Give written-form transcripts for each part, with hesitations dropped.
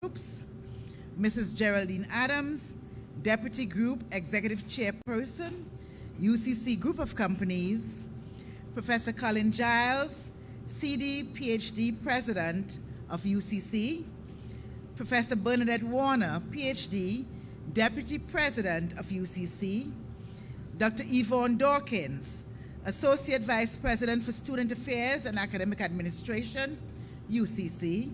Groups, Mrs. Geraldine Adams, Deputy Group Executive Chairperson, UCC Group of Companies, Professor Colin Giles, CD, PhD President of UCC, Professor Bernadette Warner, PhD, Deputy President of UCC, Dr. Yvonne Dawkins, Associate Vice President for Student Affairs and Academic Administration, UCC,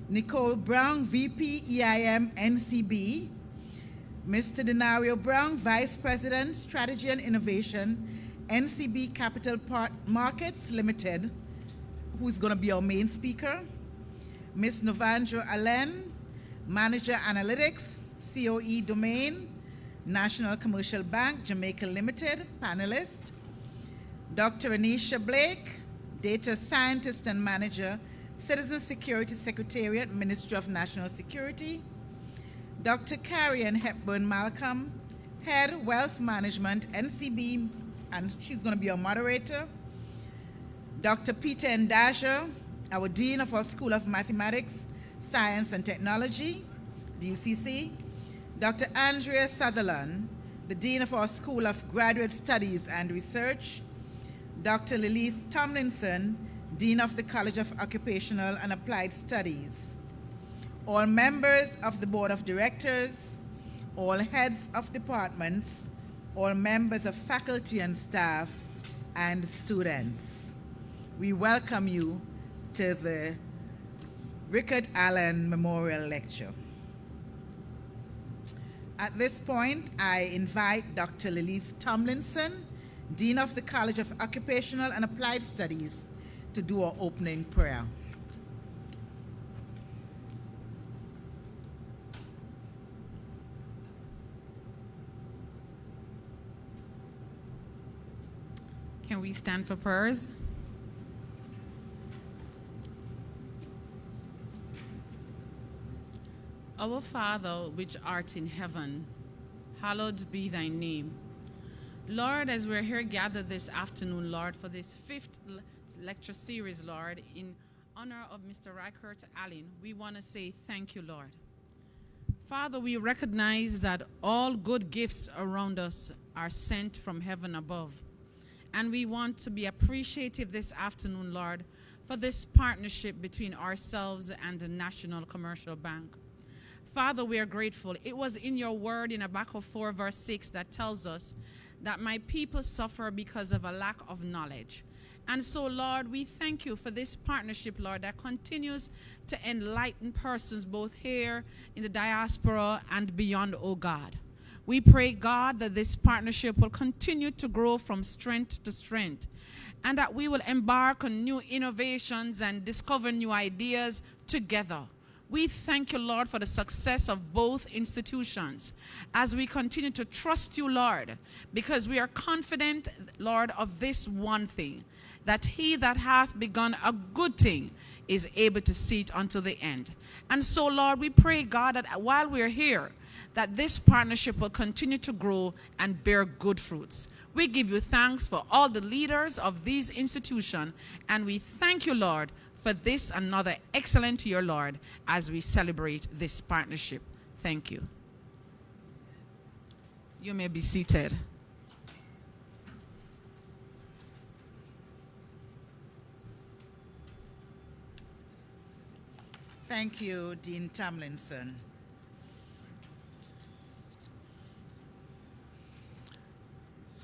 Nicole Brown, VP, EIM, NCB, Mr. Denario Brown, Vice President, Strategy and Innovation, NCB Capital Markets Limited, who's going to be our main speaker, Ms. Novandra Allen, Manager Analytics, COE Domain, National Commercial Bank, Jamaica Limited, panelist, Dr. Anisha Blake, Data Scientist and Manager, Citizen Security Secretariat, Ministry of National Security, Dr. Carrie Ann Hepburn Malcolm, Head Wealth Management, NCB, and she's going to be our moderator, Dr. Peter Ndasha, our Dean of our School of Mathematics, Science and Technology, the UCC, Dr. Andrea Sutherland, the Dean of our School of Graduate Studies and Research, Dr. Lilith Tomlinson, Dean of the College of Occupational and Applied Studies, all members of the Board of Directors, all heads of departments, all members of faculty and staff, and students. We welcome you to the Rickert Allen Memorial Lecture. At this point, I invite Dr. Lilith Tomlinson, Dean of the College of Occupational and Applied Studies, to do our opening prayer. Can we stand for prayers? Our Father, which art in heaven, hallowed be thy name. Lord, as we're here gathered this afternoon, Lord, for this fifth lecture series, Lord, in honor of Mr. Rickert Allen, we want to say thank you, Lord. Father, we recognize that all good gifts around us are sent from heaven above. And we want to be appreciative this afternoon, Lord, for this partnership between ourselves and the National Commercial Bank. Father, we are grateful. It was in your word in Habakkuk 4, verse 6 that tells us that my people suffer because of a lack of knowledge. And so, Lord, we thank you for this partnership, Lord, that continues to enlighten persons both here in the diaspora and beyond, oh God. We pray, God, that this partnership will continue to grow from strength to strength, and that we will embark on new innovations and discover new ideas together. We thank you, Lord, for the success of both institutions as we continue to trust you, Lord, because we are confident, Lord, of this one thing, that he that hath begun a good thing is able to see it unto the end. And so, Lord, we pray, God, that while we're here, that this partnership will continue to grow and bear good fruits. We give you thanks for all the leaders of these institutions, and we thank you, Lord, for this another excellent year, Lord, as we celebrate this partnership. Thank you. You may be seated. Thank you, Dean Tomlinson.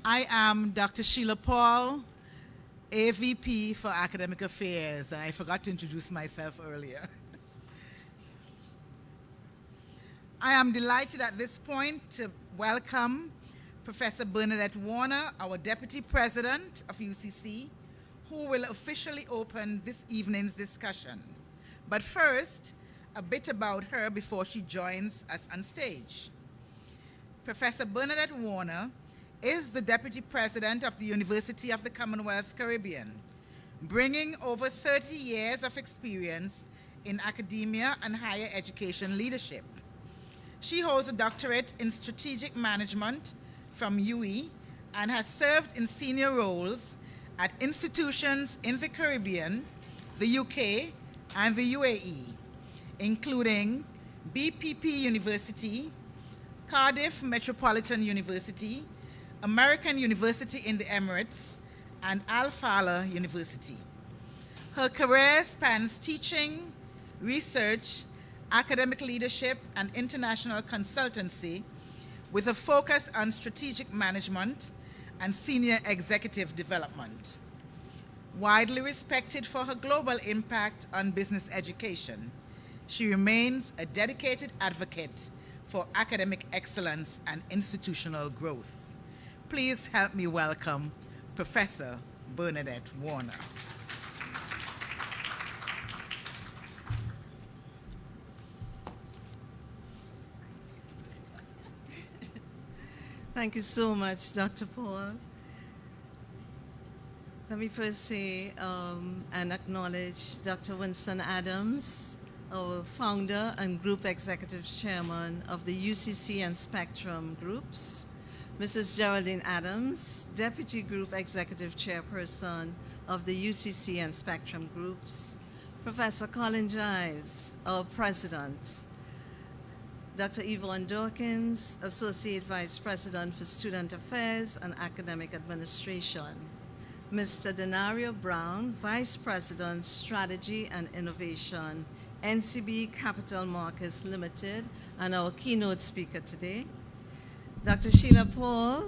I am Dr. Sheila Paul, AVP for Academic Affairs, and I forgot to introduce myself earlier. I am delighted at this point to welcome Professor Bernadette Warner, our Deputy President of UCC, who will officially open this evening's discussion. But first, a bit about her before she joins us on stage. Professor Bernadette Warner is the Deputy President of the University of the Commonwealth Caribbean, bringing over 30 years of experience in academia and higher education leadership. She holds a doctorate in strategic management from UE and has served in senior roles at institutions in the Caribbean, the UK, and the UAE, including BPP University, Cardiff Metropolitan University, American University in the Emirates, and Al Fala University. Her career spans teaching, research, academic leadership, and international consultancy with a focus on strategic management and senior executive development. Widely respected for her global impact on business education, she remains a dedicated advocate for academic excellence and institutional growth. Please help me welcome Professor Bernadette Warner. Thank you so much, Dr. Paul. Let me first say and acknowledge Dr. Winston Adams, our founder and group executive chairman of the UCC and Spectrum groups, Mrs. Geraldine Adams, deputy group executive chairperson of the UCC and Spectrum groups, Professor Colin Giles, our president, Dr. Yvonne Dawkins, Associate Vice President for Student Affairs and Academic Administration, Mr. Denario Brown, Vice President, Strategy and Innovation, NCB Capital Markets Limited, and our keynote speaker today, Dr. Sheila Paul,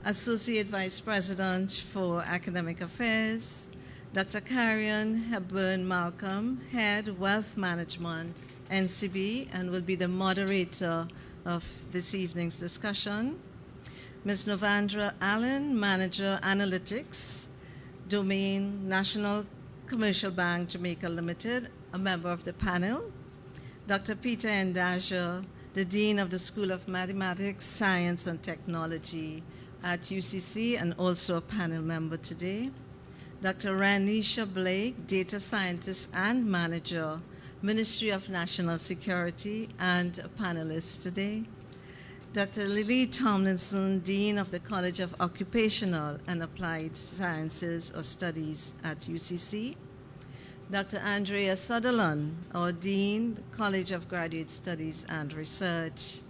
Associate Vice President for Academic Affairs, Dr. Karian Hepburn Malcolm, Head Wealth Management, NCB, and will be the moderator of this evening's discussion. Ms. Novandra Allen, Manager Analytics, Domain National Commercial Bank Jamaica Limited, a member of the panel. Dr. Peter Ndaja, the Dean of the School of Mathematics, Science and Technology at UCC, and also a panel member today. Dr. Ranisha Blake, Data Scientist and Manager, Ministry of National Security, and a panelist today. Dr. Lily Tomlinson, Dean of the College of Occupational and Applied Sciences or Studies at UCC. Dr. Andrea Sutherland, our Dean, College of Graduate Studies and Research.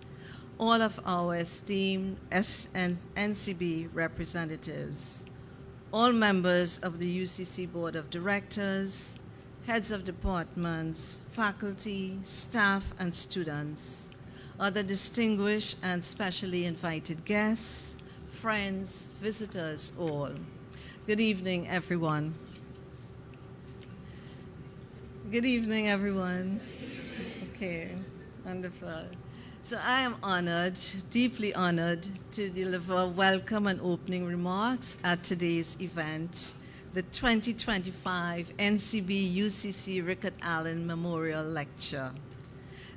All of our esteemed NCB representatives. All members of the UCC Board of Directors, heads of departments, faculty, staff, and students, other distinguished and specially invited guests, friends, visitors, all. Good evening, everyone. Good evening, everyone. Okay, wonderful. So I am honored, deeply honored, to deliver welcome and opening remarks at today's event, the 2025 NCB UCC Rickert Allen Memorial Lecture.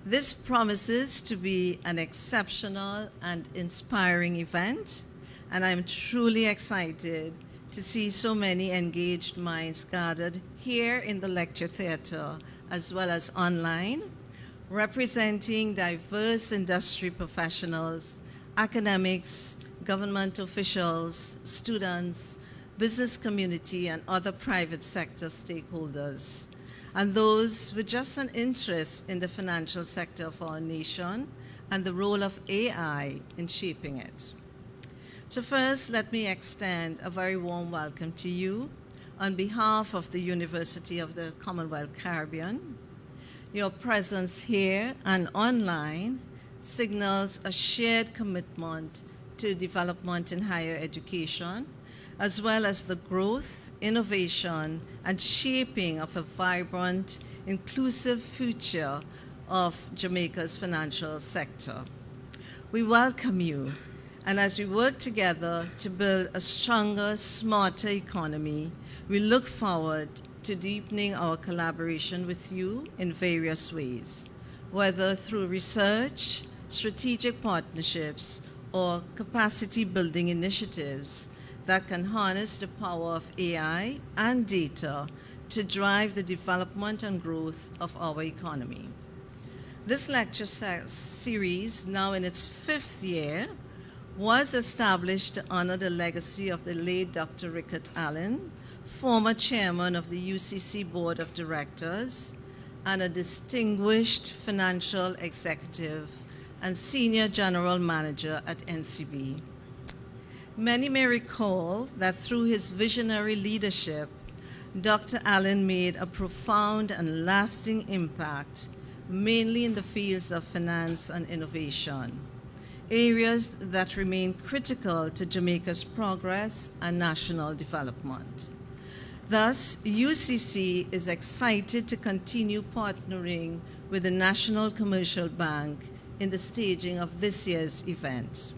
This promises to be an exceptional and inspiring event, and I'm truly excited to see so many engaged minds gathered here in the lecture theater, as well as online, representing diverse industry professionals, academics, government officials, students, business community, and other private sector stakeholders, and those with just an interest in the financial sector of our nation and the role of AI in shaping it. So first, let me extend a very warm welcome to you on behalf of the University of the Commonwealth Caribbean. Your presence here and online signals a shared commitment to development in higher education, as well as the growth, innovation, and shaping of a vibrant, inclusive future of Jamaica's financial sector. We welcome you, and as we work together to build a stronger, smarter economy, we look forward to deepening our collaboration with you in various ways, whether through research, strategic partnerships, or capacity building initiatives that can harness the power of AI and data to drive the development and growth of our economy. This lecture series, now in its 5th year, was established to honor the legacy of the late Dr. Rickert Allen, former chairman of the UCC Board of Directors, and a distinguished financial executive and senior general manager at NCB. Many may recall that through his visionary leadership, Dr. Allen made a profound and lasting impact, mainly in the fields of finance and innovation, areas that remain critical to Jamaica's progress and national development. Thus, UCC is excited to continue partnering with the National Commercial Bank in the staging of this year's event.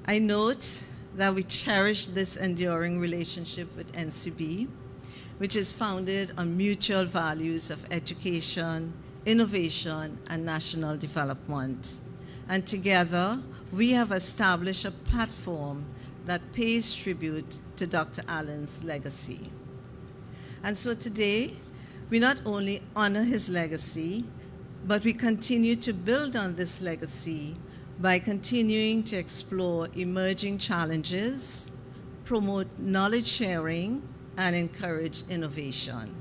I note that we cherish this enduring relationship with NCB, which is founded on mutual values of education, innovation, and national development. And together, we have established a platform that pays tribute to Dr. Allen's legacy. And so today, we not only honor his legacy, but we continue to build on this legacy by continuing to explore emerging challenges, promote knowledge sharing, and encourage innovation.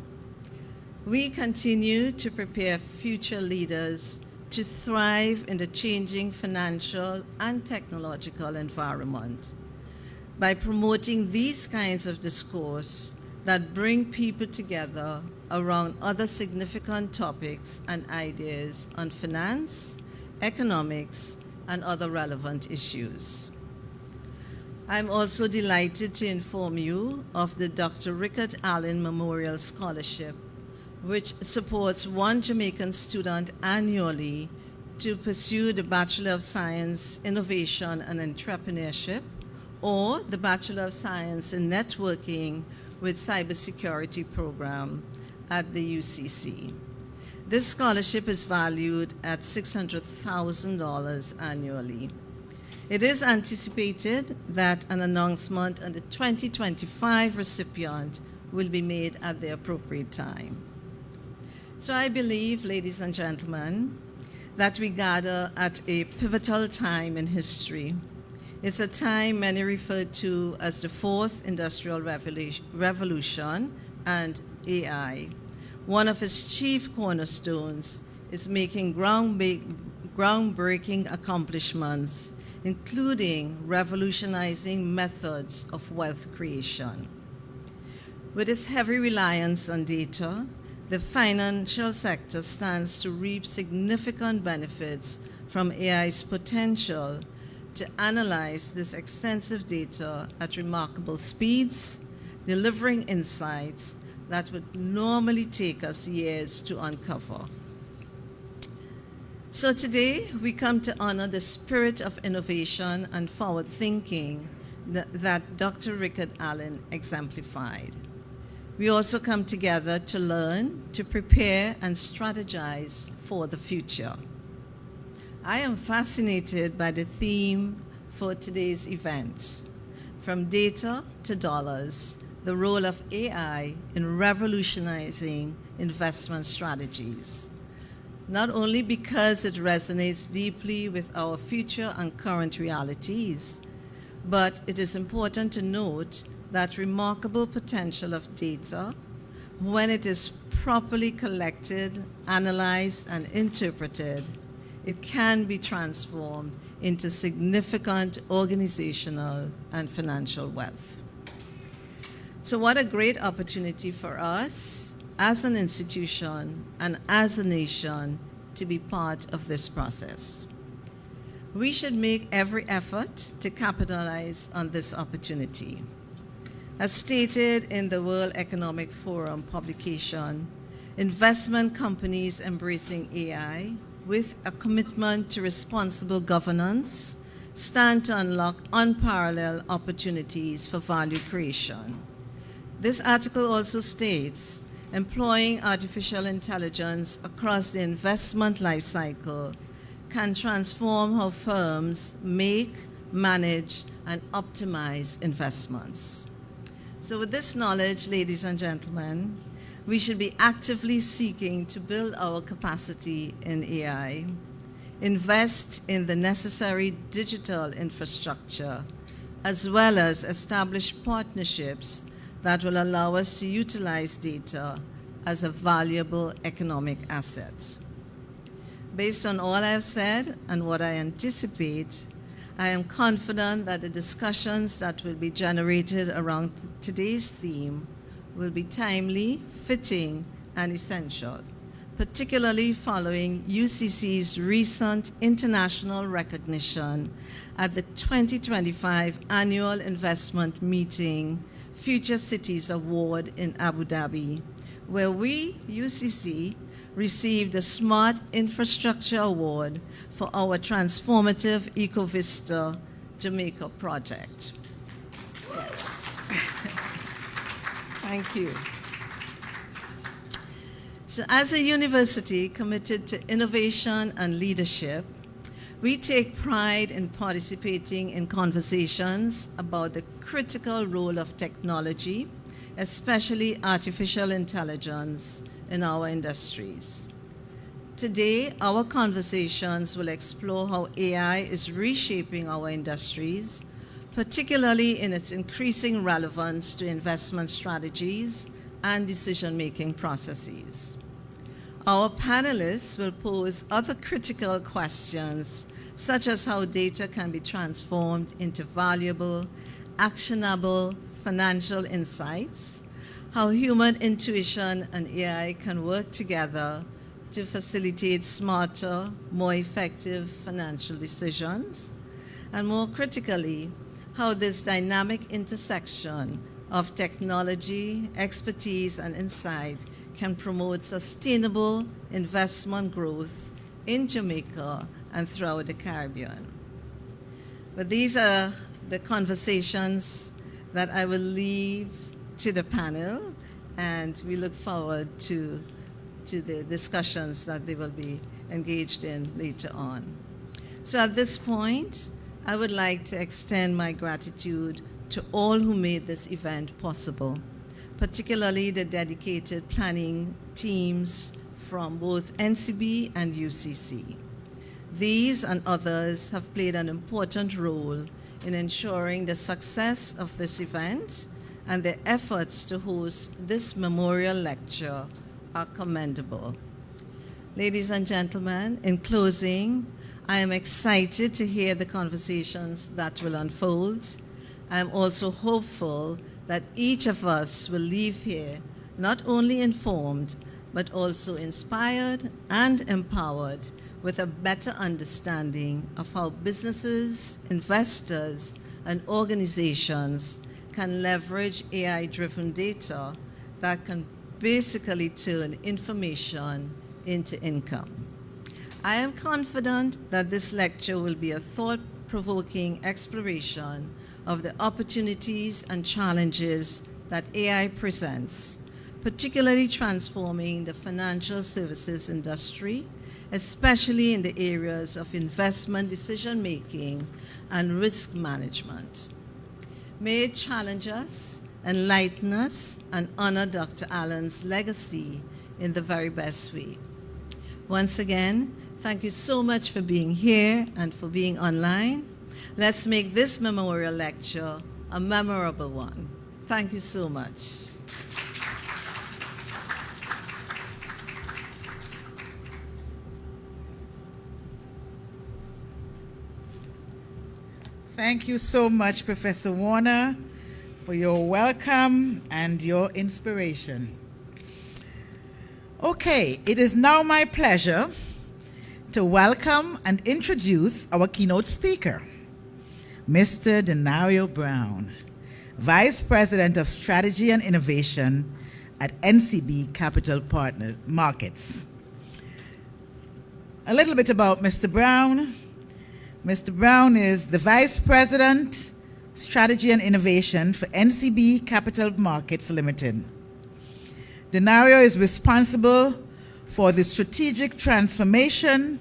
We continue to prepare future leaders to thrive in the changing financial and technological environment by promoting these kinds of discourse that bring people together around other significant topics and ideas on finance, economics, and other relevant issues. I'm also delighted to inform you of the Dr. Rickert Allen Memorial Scholarship, which supports one Jamaican student annually to pursue the Bachelor of Science, Innovation and Entrepreneurship, or the Bachelor of Science in Networking with Cybersecurity program at the UCC. This scholarship is valued at $600,000 annually. It is anticipated that an announcement on the 2025 recipient will be made at the appropriate time. So I believe, ladies and gentlemen, that we gather at a pivotal time in history. It's a time many refer to as the fourth industrial revolution and AI. One of its chief cornerstones is making groundbreaking accomplishments, including revolutionizing methods of wealth creation. With its heavy reliance on data, the financial sector stands to reap significant benefits from AI's potential to analyze this extensive data at remarkable speeds, delivering insights that would normally take us years to uncover. So today, we come to honor the spirit of innovation and forward thinking that Dr. Rickert Allen exemplified. We also come together to learn, to prepare, and strategize for the future. I am fascinated by the theme for today's event, from data to dollars, the role of AI in revolutionizing investment strategies. Not only because it resonates deeply with our future and current realities, but it is important to note that remarkable potential of data, when it is properly collected, analyzed, and interpreted, it can be transformed into significant organizational and financial wealth. So what a great opportunity for us as an institution and as a nation to be part of this process. We should make every effort to capitalize on this opportunity. As stated in the World Economic Forum publication, investment companies embracing AI with a commitment to responsible governance stand to unlock unparalleled opportunities for value creation. This article also states, employing artificial intelligence across the investment lifecycle can transform how firms make, manage, and optimize investments. So with this knowledge, ladies and gentlemen, we should be actively seeking to build our capacity in AI, invest in the necessary digital infrastructure, as well as establish partnerships that will allow us to utilize data as a valuable economic asset. Based on all I have said and what I anticipate, I am confident that the discussions that will be generated around today's theme will be timely, fitting, and essential, particularly following UCC's recent international recognition at the 2025 Annual Investment Meeting Future Cities Award in Abu Dhabi, where we, UCC, received the Smart Infrastructure Award for our transformative EcoVista Jamaica project. Yes. Thank you. So as a university committed to innovation and leadership, we take pride in participating in conversations about the critical role of technology, especially artificial intelligence, in our industries. Today, our conversations will explore how AI is reshaping our industries, particularly in its increasing relevance to investment strategies and decision-making processes. Our panelists will pose other critical questions, such as how data can be transformed into valuable, actionable financial insights, how human intuition and AI can work together to facilitate smarter, more effective financial decisions, and more critically, how this dynamic intersection of technology, expertise, and insight can promote sustainable investment growth in Jamaica and throughout the Caribbean. But these are the conversations that I will leave to the panel, and we look forward to the discussions that they will be engaged in later on. So at this point, I would like to extend my gratitude to all who made this event possible, particularly the dedicated planning teams from both NCB and UCC. These and others have played an important role in ensuring the success of this event, and their efforts to host this memorial lecture are commendable. Ladies and gentlemen, in closing, I am excited to hear the conversations that will unfold. I am also hopeful that each of us will leave here not only informed, but also inspired and empowered with a better understanding of how businesses, investors, and organizations can leverage AI-driven data that can basically turn information into income. I am confident that this lecture will be a thought-provoking exploration of the opportunities and challenges that AI presents, particularly transforming the financial services industry, especially in the areas of investment decision-making and risk management. May it challenge us, enlighten us, and honor Dr. Allen's legacy in the very best way. Once again, thank you so much for being here and for being online. Let's make this memorial lecture a memorable one. Thank you so much. Thank you so much, Professor Warner, for your welcome and your inspiration. Okay, it is now my pleasure to welcome and introduce our keynote speaker, Mr. Denario Brown, Vice President of Strategy and Innovation at NCB Capital Partners Markets. A little bit about Mr. Brown. Mr. Brown is the Vice President, Strategy and Innovation for NCB Capital Markets Limited. Denario is responsible for the strategic transformation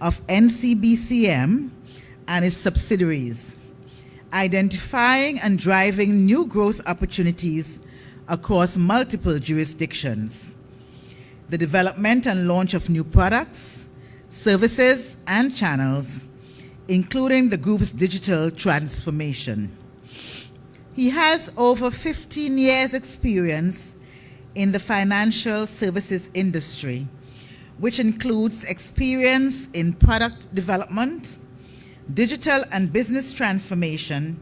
of NCBCM and its subsidiaries, identifying and driving new growth opportunities across multiple jurisdictions, the development and launch of new products, services, and channels, including the group's digital transformation. He has over 15 years' experience in the financial services industry, which includes experience in product development, digital and business transformation,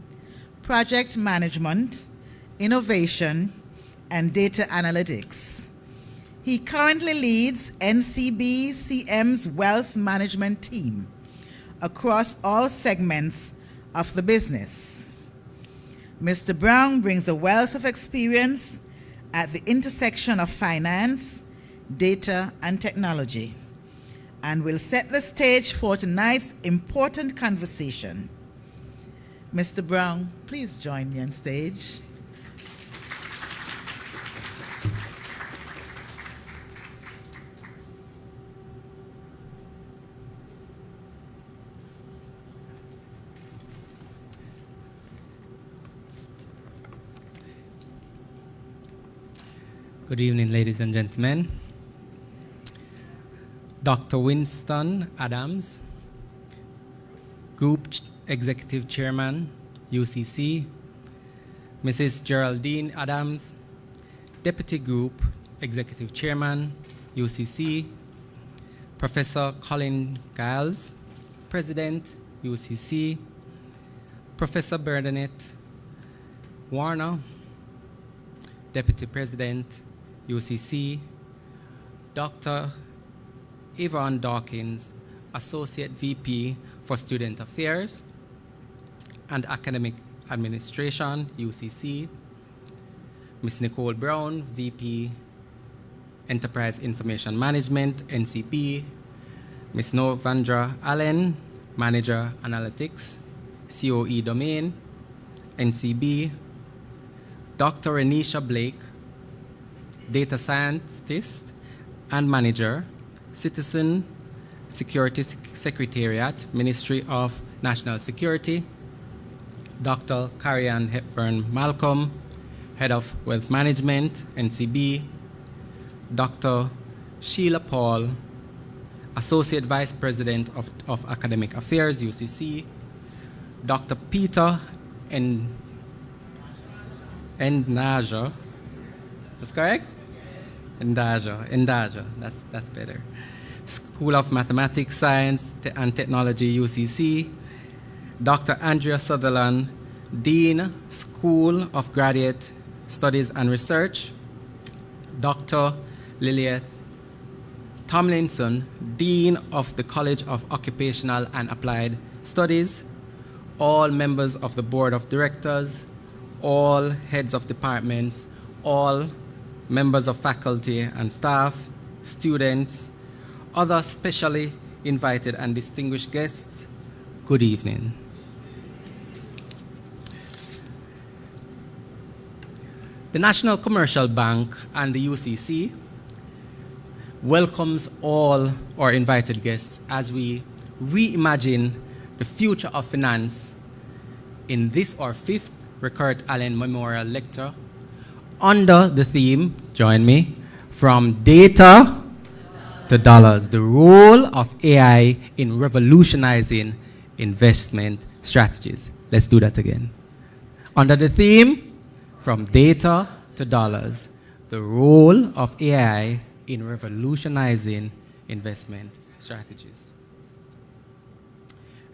project management, innovation, and data analytics. He currently leads NCB CM's wealth management team across all segments of the business. Mr. Brown brings a wealth of experience at the intersection of finance, data, and technology, and will set the stage for tonight's important conversation. Mr. Brown, please join me on stage. Good evening, ladies and gentlemen. Dr. Winston Adams, Group Executive Chairman, UCC. Mrs. Geraldine Adams, Deputy Group Executive Chairman, UCC. Professor Colin Giles, President, UCC. Professor Bernadette Warner, Deputy President, UCC. Dr. Yvonne Dawkins, Associate VP for Student Affairs and Academic Administration, UCC. Ms. Nicole Brown, VP, Enterprise Information Management, NCB. Ms. Novandra Allen, Manager Analytics, COE Domain, NCB. Dr. Renisha Blake, Data Scientist and Manager, Citizen Security Secretariat, Ministry of National Security. Dr. Carrie-Ann Hepburn Malcolm, Head of Wealth Management, NCB. Dr. Sheila Paul, Associate Vice President of Academic Affairs, UCC. Dr. Peter Endaja, that's correct? Endaja, that's better. School of Mathematics, Science and Technology, UCC. Dr. Andrea Sutherland, Dean, School of Graduate Studies and Research. Dr. Lilith Tomlinson, Dean of the College of Occupational and Applied Studies. All members of the Board of Directors, all heads of departments, all members of faculty and staff, students, other specially invited and distinguished guests, good evening. The National Commercial Bank and the UCC welcomes all our invited guests as we reimagine the future of finance in this our fifth Rickert Allen Memorial Lecture under the theme, join me, From Data to Dollars, the role of AI in revolutionizing investment strategies. Let's do that again. Under the theme, From Data to Dollars, the role of AI in revolutionizing investment strategies.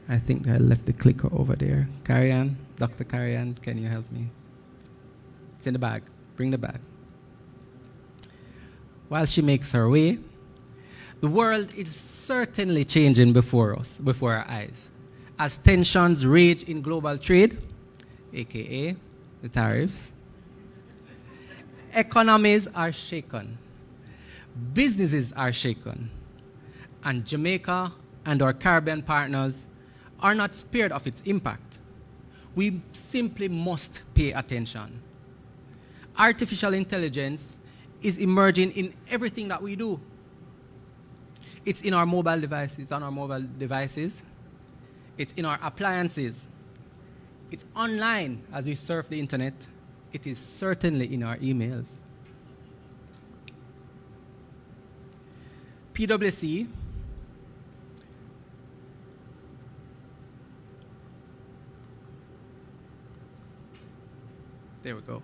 I think I left the clicker over there. Carrie-Ann, Dr. Carrie-Ann, can you help me? It's in the bag. Bring the bag. While she makes her way, the world is certainly changing before us, before our eyes. As tensions rage in global trade, aka the tariffs, economies are shaken, businesses are shaken, and Jamaica and our Caribbean partners are not spared of its impact. We simply must pay attention. Artificial intelligence is emerging in everything that we do. It's in our mobile devices, on our mobile devices. It's in our appliances. It's online as we surf the internet. It is certainly in our emails. PwC there we go.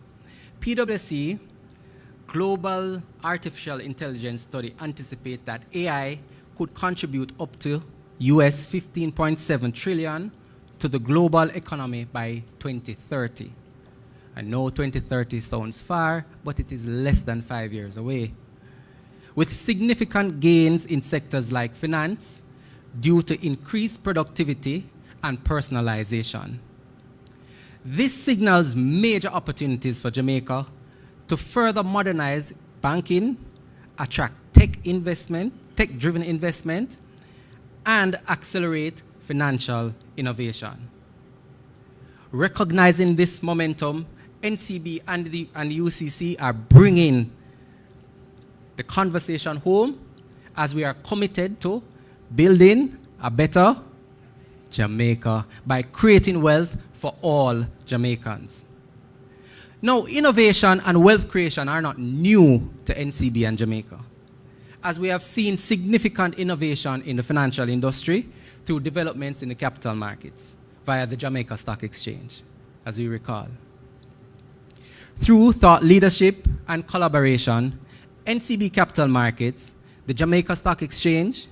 PwC global artificial intelligence study anticipates that AI could contribute up to US 15.7 trillion to the global economy by 2030. I know 2030 sounds far, but it is less than 5 years away. With significant gains in sectors like finance due to increased productivity and personalization. This signals major opportunities for Jamaica to further modernize banking, attract tech-driven investment, and accelerate financial innovation. Recognizing this momentum, NCB and UCC are bringing the conversation home as we are committed to building a better Jamaica by creating wealth for all Jamaicans. Now, innovation and wealth creation are not new to NCB and Jamaica, as we have seen significant innovation in the financial industry through developments in the capital markets via the Jamaica Stock Exchange, as we recall. Through thought leadership and collaboration, NCB Capital Markets, the Jamaica Stock Exchange,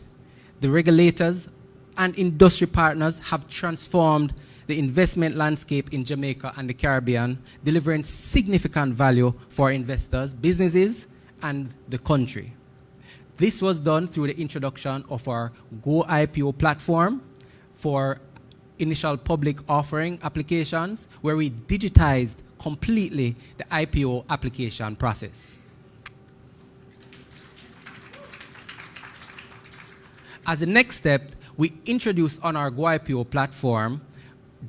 the regulators, and industry partners have transformed the investment landscape in Jamaica and the Caribbean, delivering significant value for investors, businesses, and the country. This was done through the introduction of our Go IPO platform for initial public offering applications, where we digitized completely the IPO application process. As the next step, we introduced on our Go IPO platform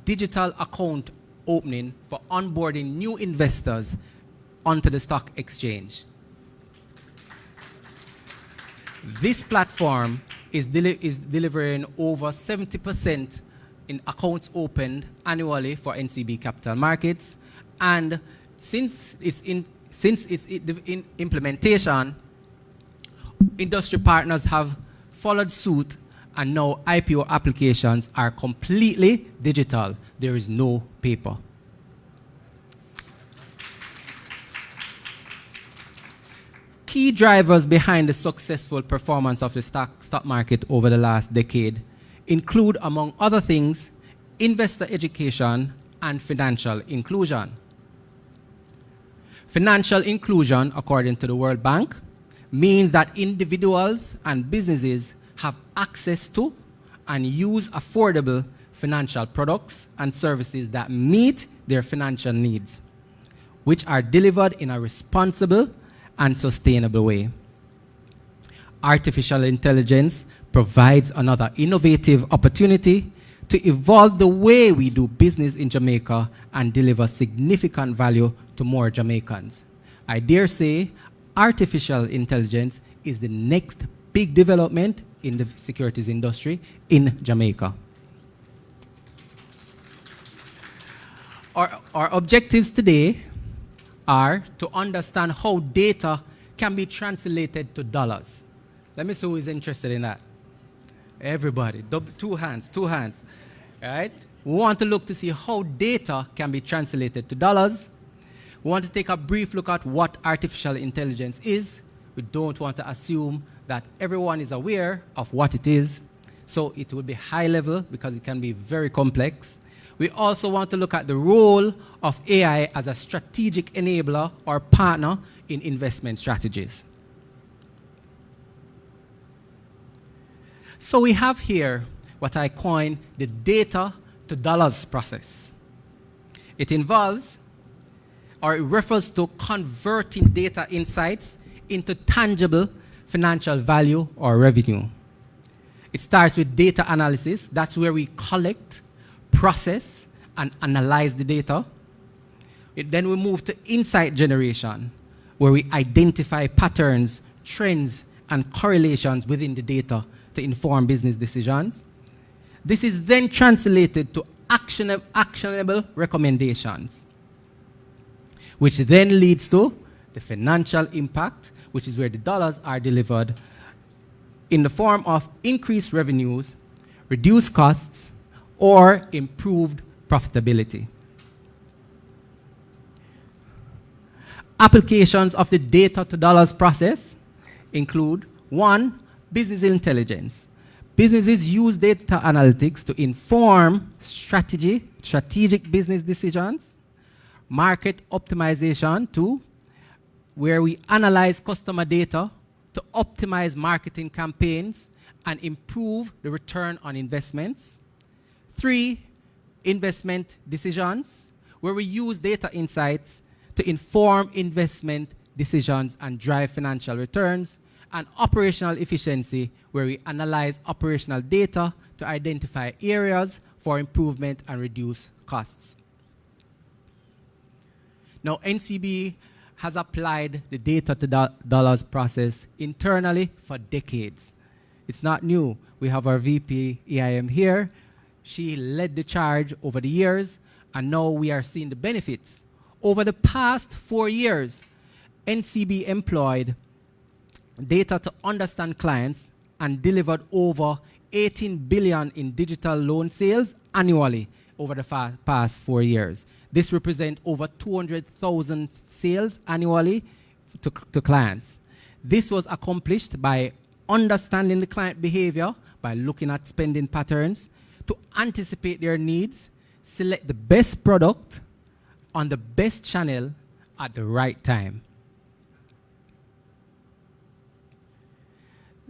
digital account opening for onboarding new investors onto the stock exchange. This platform is delivering over 70% in accounts opened annually for NCB Capital Markets, and since its implementation, industry partners have followed suit, and now IPO applications are completely digital. There is no paper. Key drivers behind the successful performance of the stock market over the last decade include, among other things, investor education and financial inclusion. Financial inclusion, according to the World Bank, means that individuals and businesses have access to and use affordable financial products and services that meet their financial needs, which are delivered in a responsible and sustainable way. Artificial intelligence provides another innovative opportunity to evolve the way we do business in Jamaica and deliver significant value to more Jamaicans. I dare say artificial intelligence is the next big development in the securities industry in Jamaica. Our objectives today are to understand how data can be translated to dollars. Let me see who is interested in that. Everybody, two hands. All right? We want to look to see how data can be translated to dollars. We want to take a brief look at what artificial intelligence is. We don't want to assume that everyone is aware of what it is, so it will be high level because it can be very complex. We also want to look at the role of AI as a strategic enabler or partner in investment strategies. So we have here what I coin the data to dollars process. It involves, or it refers to, converting data insights into tangible financial value or revenue. It starts with data analysis. That's where we collect, process, and analyze the data. Then we move to insight generation, where we identify patterns, trends, and correlations within the data to inform business decisions. This is then translated to actionable recommendations, which then leads to the financial impact, which is where the dollars are delivered in the form of increased revenues, reduced costs, or improved profitability. Applications of the data to dollars process include: 1, business intelligence. Businesses use data analytics to inform strategic business decisions. Market optimization, 2, where we analyze customer data to optimize marketing campaigns and improve the return on investments. 3, investment decisions, where we use data insights to inform investment decisions and drive financial returns. And operational efficiency, where we analyze operational data to identify areas for improvement and reduce costs. Now, NCB has applied the data to dollars process internally for decades. It's not new. We have our VP EIM here. She led the charge over the years, and now we are seeing the benefits. Over the past 4 years, NCB employed data to understand clients and delivered over 18 billion in digital loan sales annually over the past 4 years. This represents over 200,000 sales annually to clients. This was accomplished by understanding the client behavior, by looking at spending patterns, to anticipate their needs, select the best product on the best channel at the right time.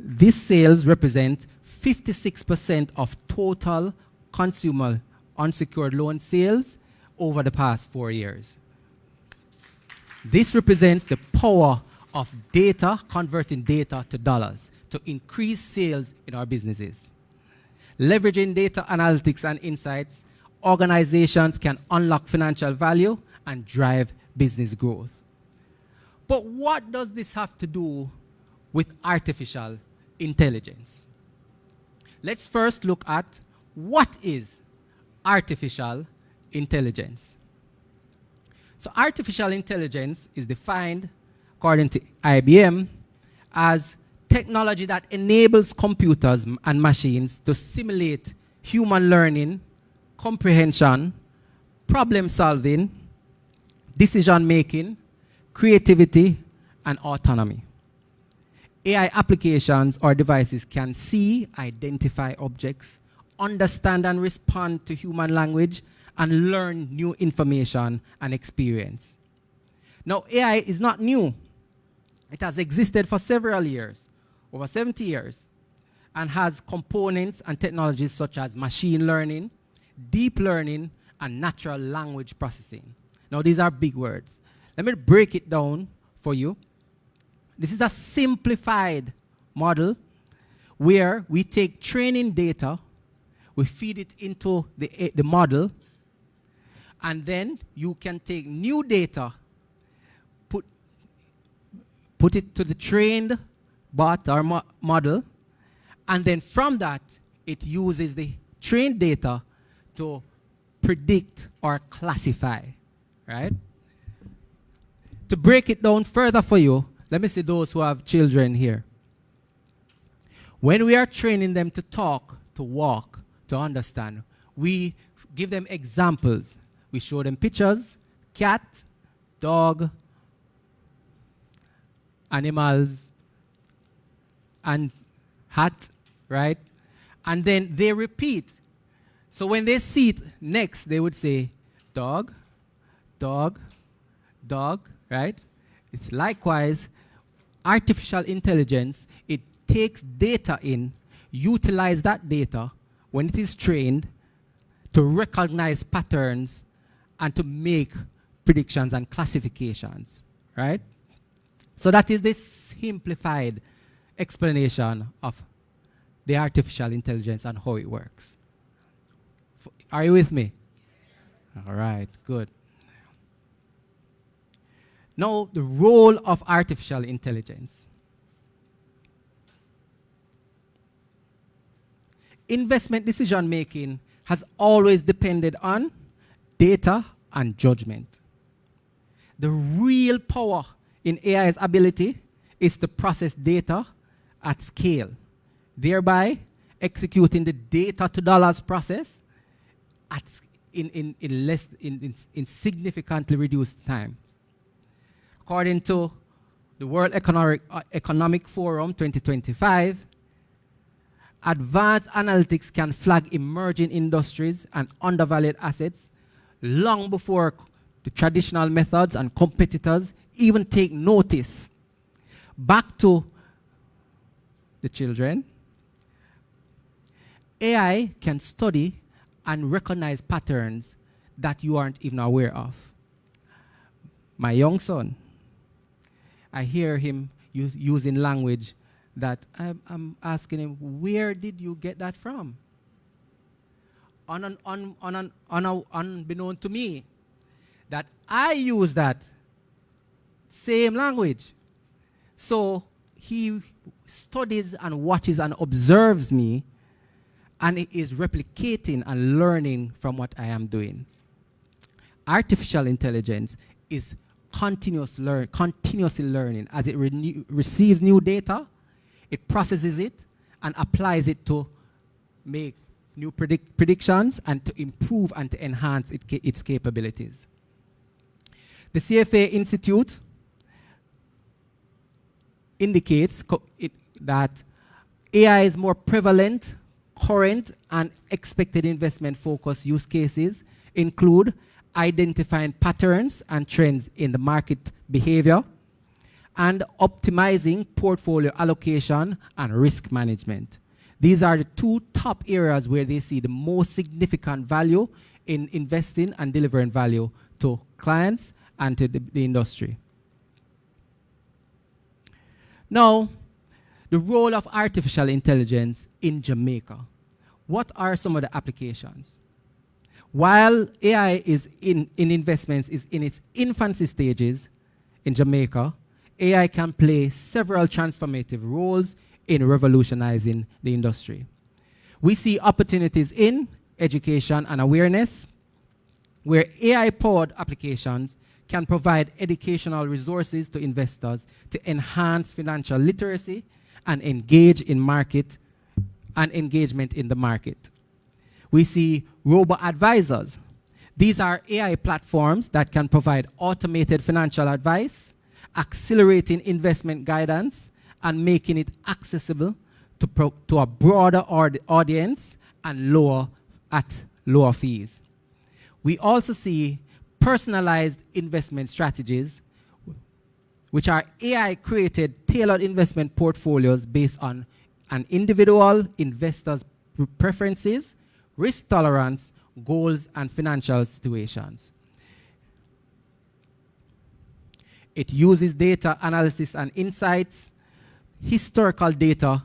These sales represent 56% of total consumer unsecured loan sales over the past 4 years. This represents the power of data, converting data to dollars to increase sales in our businesses. Leveraging data analytics and insights, organizations can unlock financial value and drive business growth. But what does this have to do with artificial intelligence? Let's first look at what is artificial intelligence. So artificial intelligence is defined, according to IBM, as technology that enables computers and machines to simulate human learning, comprehension, problem solving, decision making, creativity, and autonomy. AI applications or devices can see, identify objects, understand and respond to human language, and learn new information and experience. Now, AI is not new. It has existed for several years, over 70 years, and has components and technologies such as machine learning, deep learning, and natural language processing. Now, these are big words. Let me break it down for you. This is a simplified model where we take training data, we feed it into the model, and then you can take new data, put it to the trained bot or model, and then from that, it uses the trained data to predict or classify, right? To break it down further for you, let me see those who have children here. When we are training them to talk, to walk, to understand, we give them examples. We show them pictures, cat, dog, animals, and hat, right? And then they repeat. So when they see it next, they would say, dog, dog, dog, right? It's likewise, artificial intelligence, it takes data in, utilize that data when it is trained to recognize patterns and to make predictions and classifications, right? So that is the simplified explanation of the artificial intelligence and how it works. Are you with me? All right, good. Now, the role of artificial intelligence. Investment decision making has always depended on data and judgment. The real power in AI's ability is to process data at scale, thereby executing the data to dollars process in significantly reduced time. According to the World Economic Forum 2025, advanced analytics can flag emerging industries and undervalued assets long before the traditional methods and competitors even take notice. Back to the children. AI can study and recognize patterns that you aren't even aware of. My young son, I hear him using language that I'm asking him, where did you get that from? Unbeknown to me, that I use that same language. So he studies and watches and observes me, and it is replicating and learning from what I am doing. Artificial intelligence is continuously learning. As it receives new data, it processes it and applies it to make new predictions and to improve and to enhance its capabilities. The CFA Institute indicates that AI is more prevalent. Current and expected investment focus use cases include identifying patterns and trends in the market behavior and optimizing portfolio allocation and risk management. These are the two top areas where they see the most significant value in investing and delivering value to clients and to the industry. Now, the role of artificial intelligence in Jamaica. What are some of the applications? While AI is in investments is in its infancy stages in Jamaica, AI can play several transformative roles in revolutionizing the industry. We see opportunities in education and awareness, where AI-powered applications can provide educational resources to investors to enhance financial literacy and engage in market and engagement in the market. We see robo-advisors. These are AI platforms that can provide automated financial advice, accelerating investment guidance, and making it accessible to a broader audience and at lower fees. We also see personalized investment strategies, which are AI-created tailored investment portfolios based on an individual investor's preferences, risk tolerance, goals, and financial situations. It uses data analysis and insights, historical data.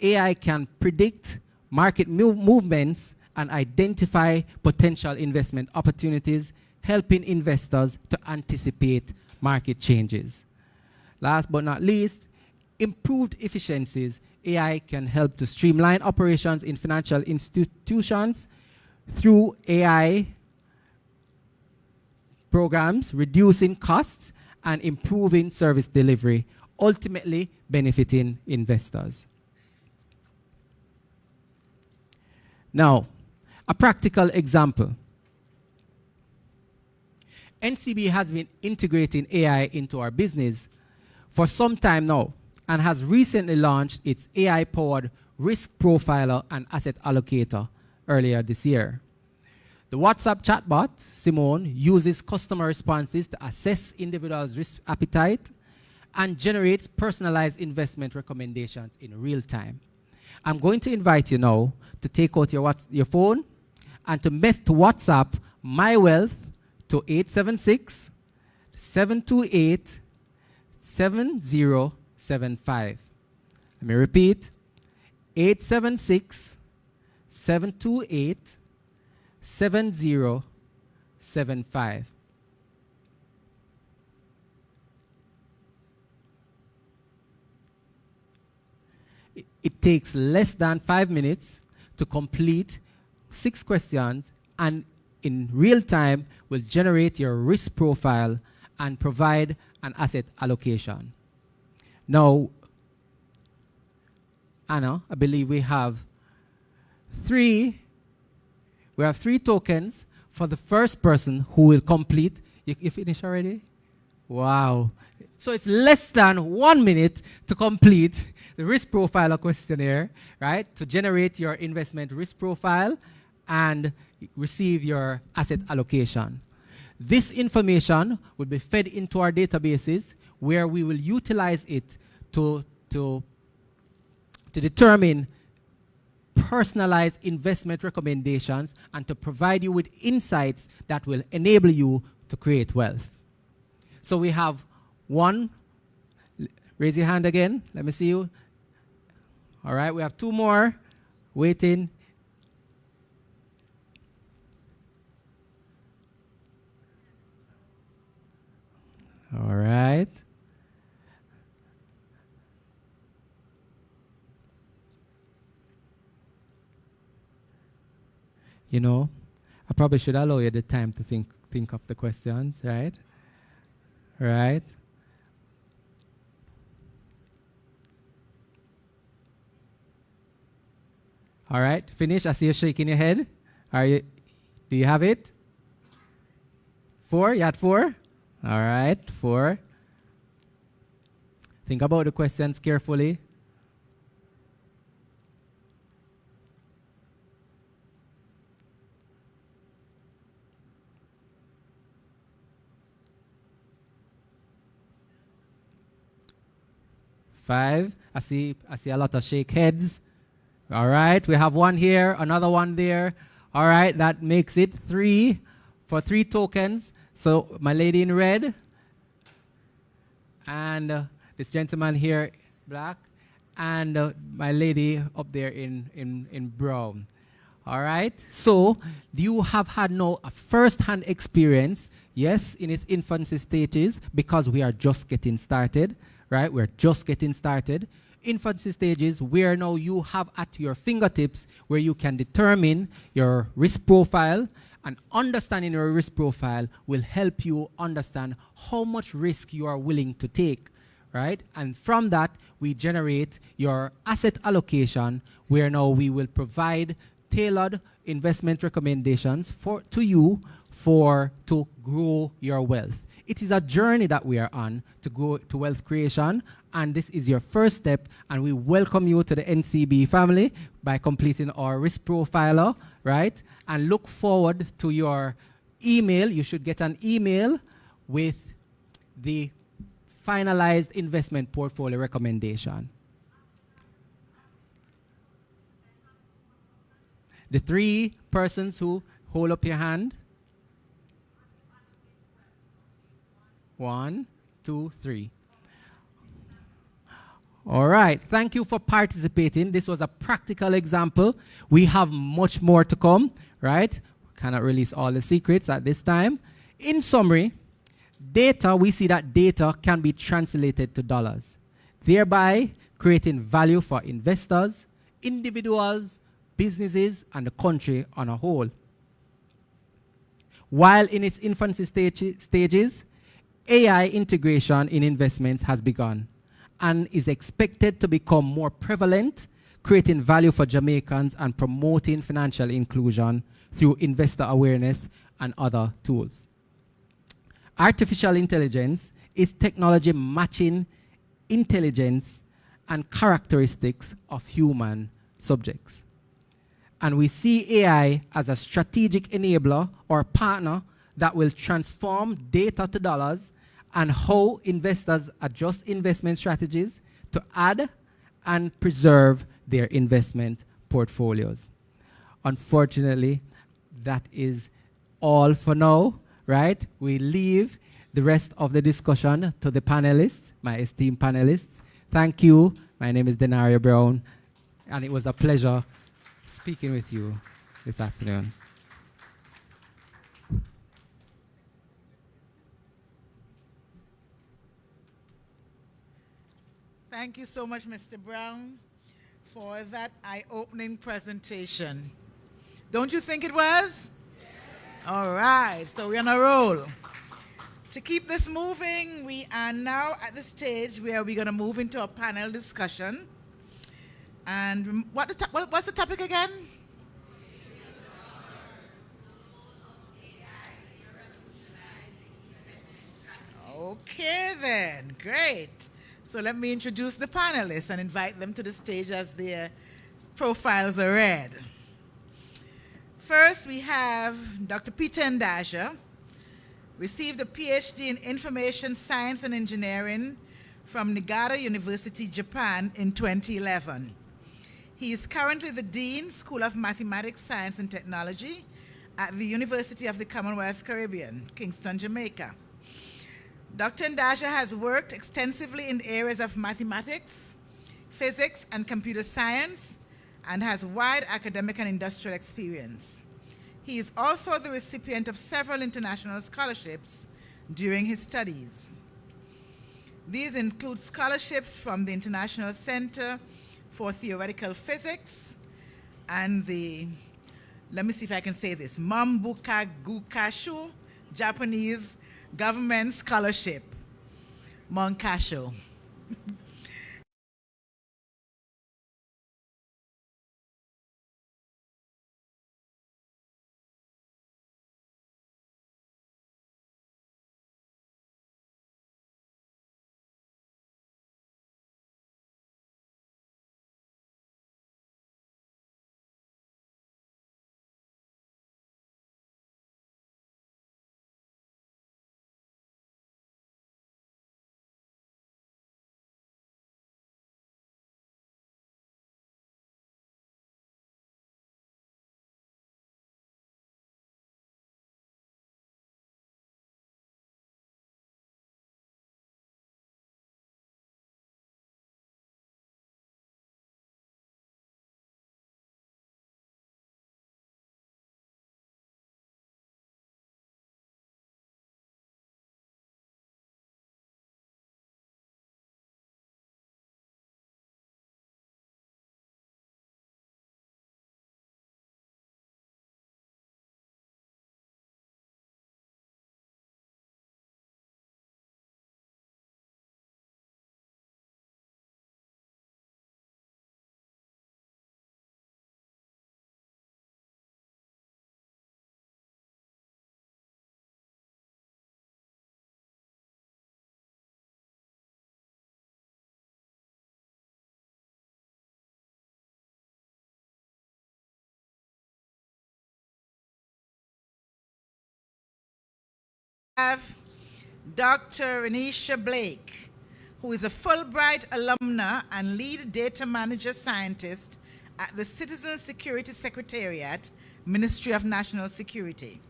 AI can predict market movements and identify potential investment opportunities, helping investors to anticipate market changes. Last but not least, improved efficiencies. AI can help to streamline operations in financial institutions through AI programs, reducing costs and improving service delivery, ultimately benefiting investors. Now, a practical example. NCB has been integrating AI into our business for some time now and has recently launched its AI-powered risk profiler and asset allocator earlier this year. The WhatsApp chatbot, Simone, uses customer responses to assess individuals' risk appetite and generates personalized investment recommendations in real time. I'm going to invite you now to take out your phone and to WhatsApp My Wealth to 876-728-7075. Let me repeat, 876-728-7075. It takes less than 5 minutes to complete 6 questions, and in real time will generate your risk profile and provide an asset allocation. Now, Anna, I believe we have three tokens for the first person who will complete. You finished already? Wow. So it's less than 1 minute to complete the risk profile questionnaire, right? To generate your investment risk profile and receive your asset allocation. This information will be fed into our databases where we will utilize it to determine personalized investment recommendations and to provide you with insights that will enable you to create wealth. So we have one. Raise your hand again. Let me see you. All right, we have two more waiting. All right. You know, I probably should allow you the time to think of the questions, right? Right. All right, finish. I see you shaking your head. Do you have it? 4? You had 4? All right, 4. Think about the questions carefully. Five. I see a lot of shake heads. All right, we have one here, another one there. All right, that makes it 3 for 3 tokens. So my lady in red and this gentleman here, black, and my lady up there in brown. All right, so you have had now a first-hand experience, yes, in its infancy stages, because we are just getting started, right? We're just getting started. Infancy stages where now you have at your fingertips where you can determine your risk profile, and understanding your risk profile will help you understand how much risk you are willing to take, right? And from that, we generate your asset allocation where now we will provide tailored investment recommendations to you to grow your wealth. It is a journey that we are on to go to wealth creation, and this is your first step, and we welcome you to the NCB family by completing our risk profiler, right? And look forward to your email. You should get an email with the finalized investment portfolio recommendation. The 3 persons who hold up your hand. 1, 2, 3. All right. Thank you for participating. This was a practical example. We have much more to come, right? We cannot release all the secrets at this time. In summary, we see that data can be translated to dollars, thereby creating value for investors, individuals, businesses, and the country on a whole. While in its infancy stages, AI integration in investments has begun and is expected to become more prevalent, creating value for Jamaicans and promoting financial inclusion through investor awareness and other tools. Artificial intelligence is technology matching intelligence and characteristics of human subjects. And we see AI as a strategic enabler or partner that will transform data to dollars and how investors adjust investment strategies to add and preserve their investment portfolios. Unfortunately, that is all for now, right? We leave the rest of the discussion to the panelists, my esteemed panelists. Thank you. My name is Denaria Brown, and it was a pleasure speaking with you this afternoon. Thank you so much, Mr. Brown, for that eye-opening presentation. Don't you think it was? Yes. All right, so we're on a roll. To keep this moving, we are now at the stage where we're going to move into a panel discussion. And what's the topic again? Okay. Okay then, great. So let me introduce the panelists and invite them to the stage as their profiles are read. First, we have Dr. Peter Ndaja, received a PhD in Information Science and Engineering from Niigata University, Japan in 2011. He is currently the Dean, School of Mathematics, Science and Technology at the University of the Commonwealth Caribbean, Kingston, Jamaica. Dr. Ndaja has worked extensively in areas of mathematics, physics, and computer science, and has wide academic and industrial experience. He is also the recipient of several international scholarships during his studies. These include scholarships from the International Center for Theoretical Physics and the, let me see if I can say this, Mambukagukashu Japanese Government Scholarship, Monkasho. Have Dr. Renisha Blake, who is a Fulbright alumna and lead data manager scientist at the Citizen Security Secretariat, Ministry of National Security.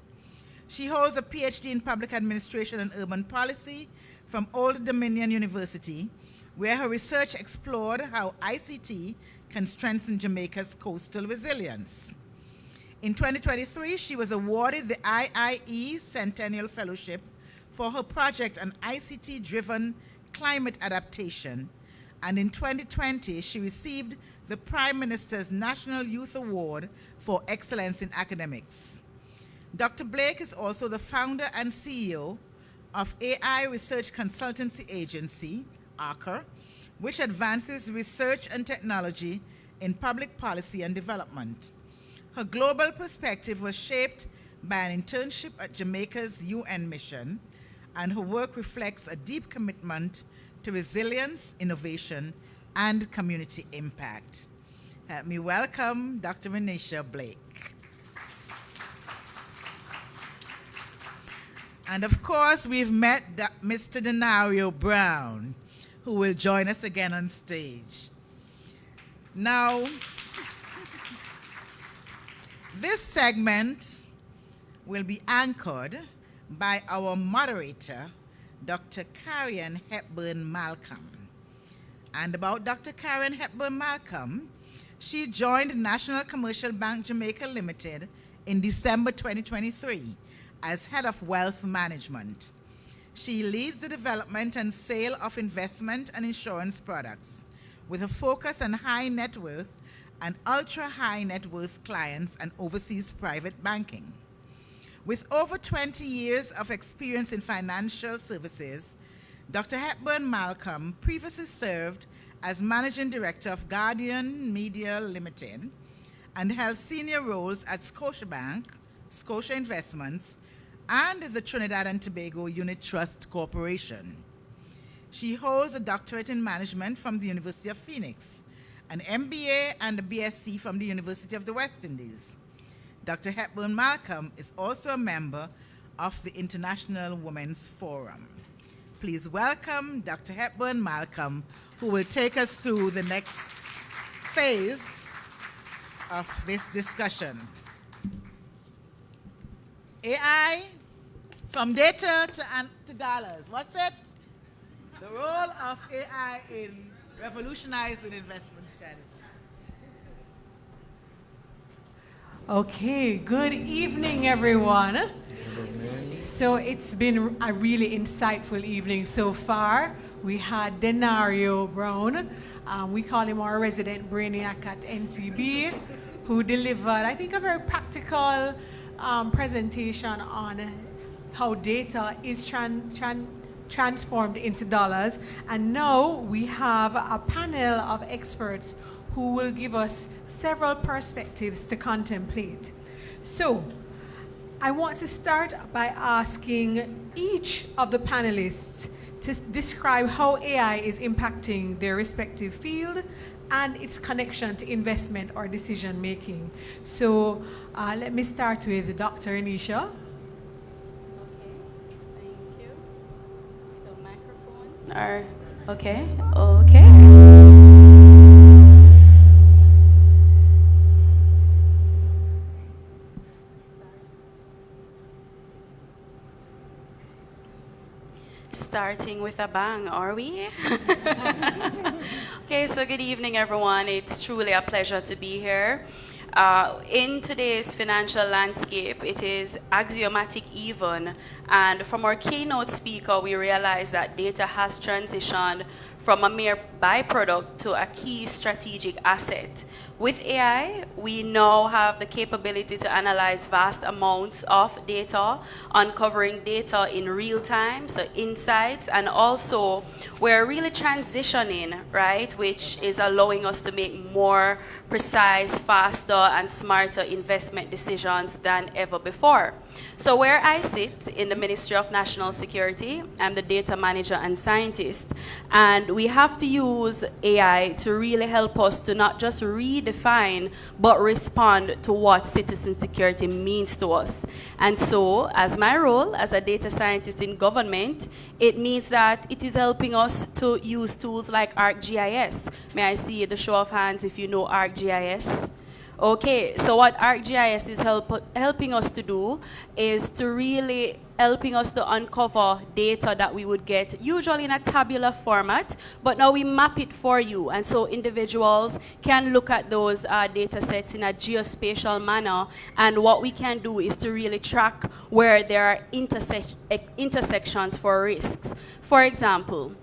She holds a PhD in Public Administration and Urban Policy from Old Dominion University, where her research explored how ICT can strengthen Jamaica's coastal resilience. In 2023, she was awarded the IIE Centennial Fellowship for her project on ICT-driven climate adaptation, and in 2020, she received the Prime Minister's National Youth Award for Excellence in Academics. Dr. Blake is also the founder and CEO of AI Research Consultancy Agency, ARCA, which advances research and technology in public policy and development. Her global perspective was shaped by an internship at Jamaica's UN mission, and her work reflects a deep commitment to resilience, innovation, and community impact. Help me welcome Dr. Renisha Blake. And of course, we've met Mr. Denario Brown, who will join us again on stage. Now, this segment will be anchored by our moderator, Dr. Karen Hepburn Malcolm. And about Dr. Karen Hepburn Malcolm, she joined National Commercial Bank Jamaica Limited in December 2023 as Head of Wealth Management. She leads the development and sale of investment and insurance products with a focus on high net worth and ultra-high net worth clients and overseas private banking. With over 20 years of experience in financial services, Dr. Hepburn Malcolm previously served as Managing Director of Guardian Media Limited and held senior roles at Scotiabank, Scotia Investments, and the Trinidad and Tobago Unit Trust Corporation. She holds a doctorate in management from the University of Phoenix, an MBA and a BSc from the University of the West Indies. Dr. Hepburn Malcolm is also a member of the International Women's Forum. Please welcome Dr. Hepburn Malcolm, who will take us through the next phase of this discussion. AI, from data to dollars. What's it? The role of AI in revolutionizing investment strategy. Okay, good evening, everyone. So it's been a really insightful evening so far. We had Denario Brown, we call him our resident brainiac at NCB, who delivered, I think, a very practical presentation on how data is transformed into dollars. And now we have a panel of experts who will give us several perspectives to contemplate. So I want to start by asking each of the panelists to describe how AI is impacting their respective field and its connection to investment or decision making. So let me start with Dr. Anisha. Okay, thank you. So microphone, okay. Starting with a bang, are we? Okay, so good evening, everyone. It's truly a pleasure to be here. In today's financial landscape, it is axiomatic even, and from our keynote speaker, we realize that data has transitioned from a mere byproduct to a key strategic asset. With AI, we now have the capability to analyze vast amounts of data, uncovering data in real time, so insights, and also we're really transitioning, right, which is allowing us to make more precise, faster, and smarter investment decisions than ever before. So where I sit in the Ministry of National Security, I'm the data manager and scientist, and we have to use AI to really help us to not just redefine, but respond to what citizen security means to us. And so, as my role as a data scientist in government, it means that it is helping us to use tools like ArcGIS. May I see the show of hands if you know ArcGIS? Okay, so what ArcGIS is helping us to do is to really helping us to uncover data that we would get usually in a tabular format, but now we map it for you. And so individuals can look at those data sets in a geospatial manner. And what we can do is to really track where there are intersections for risks. For example,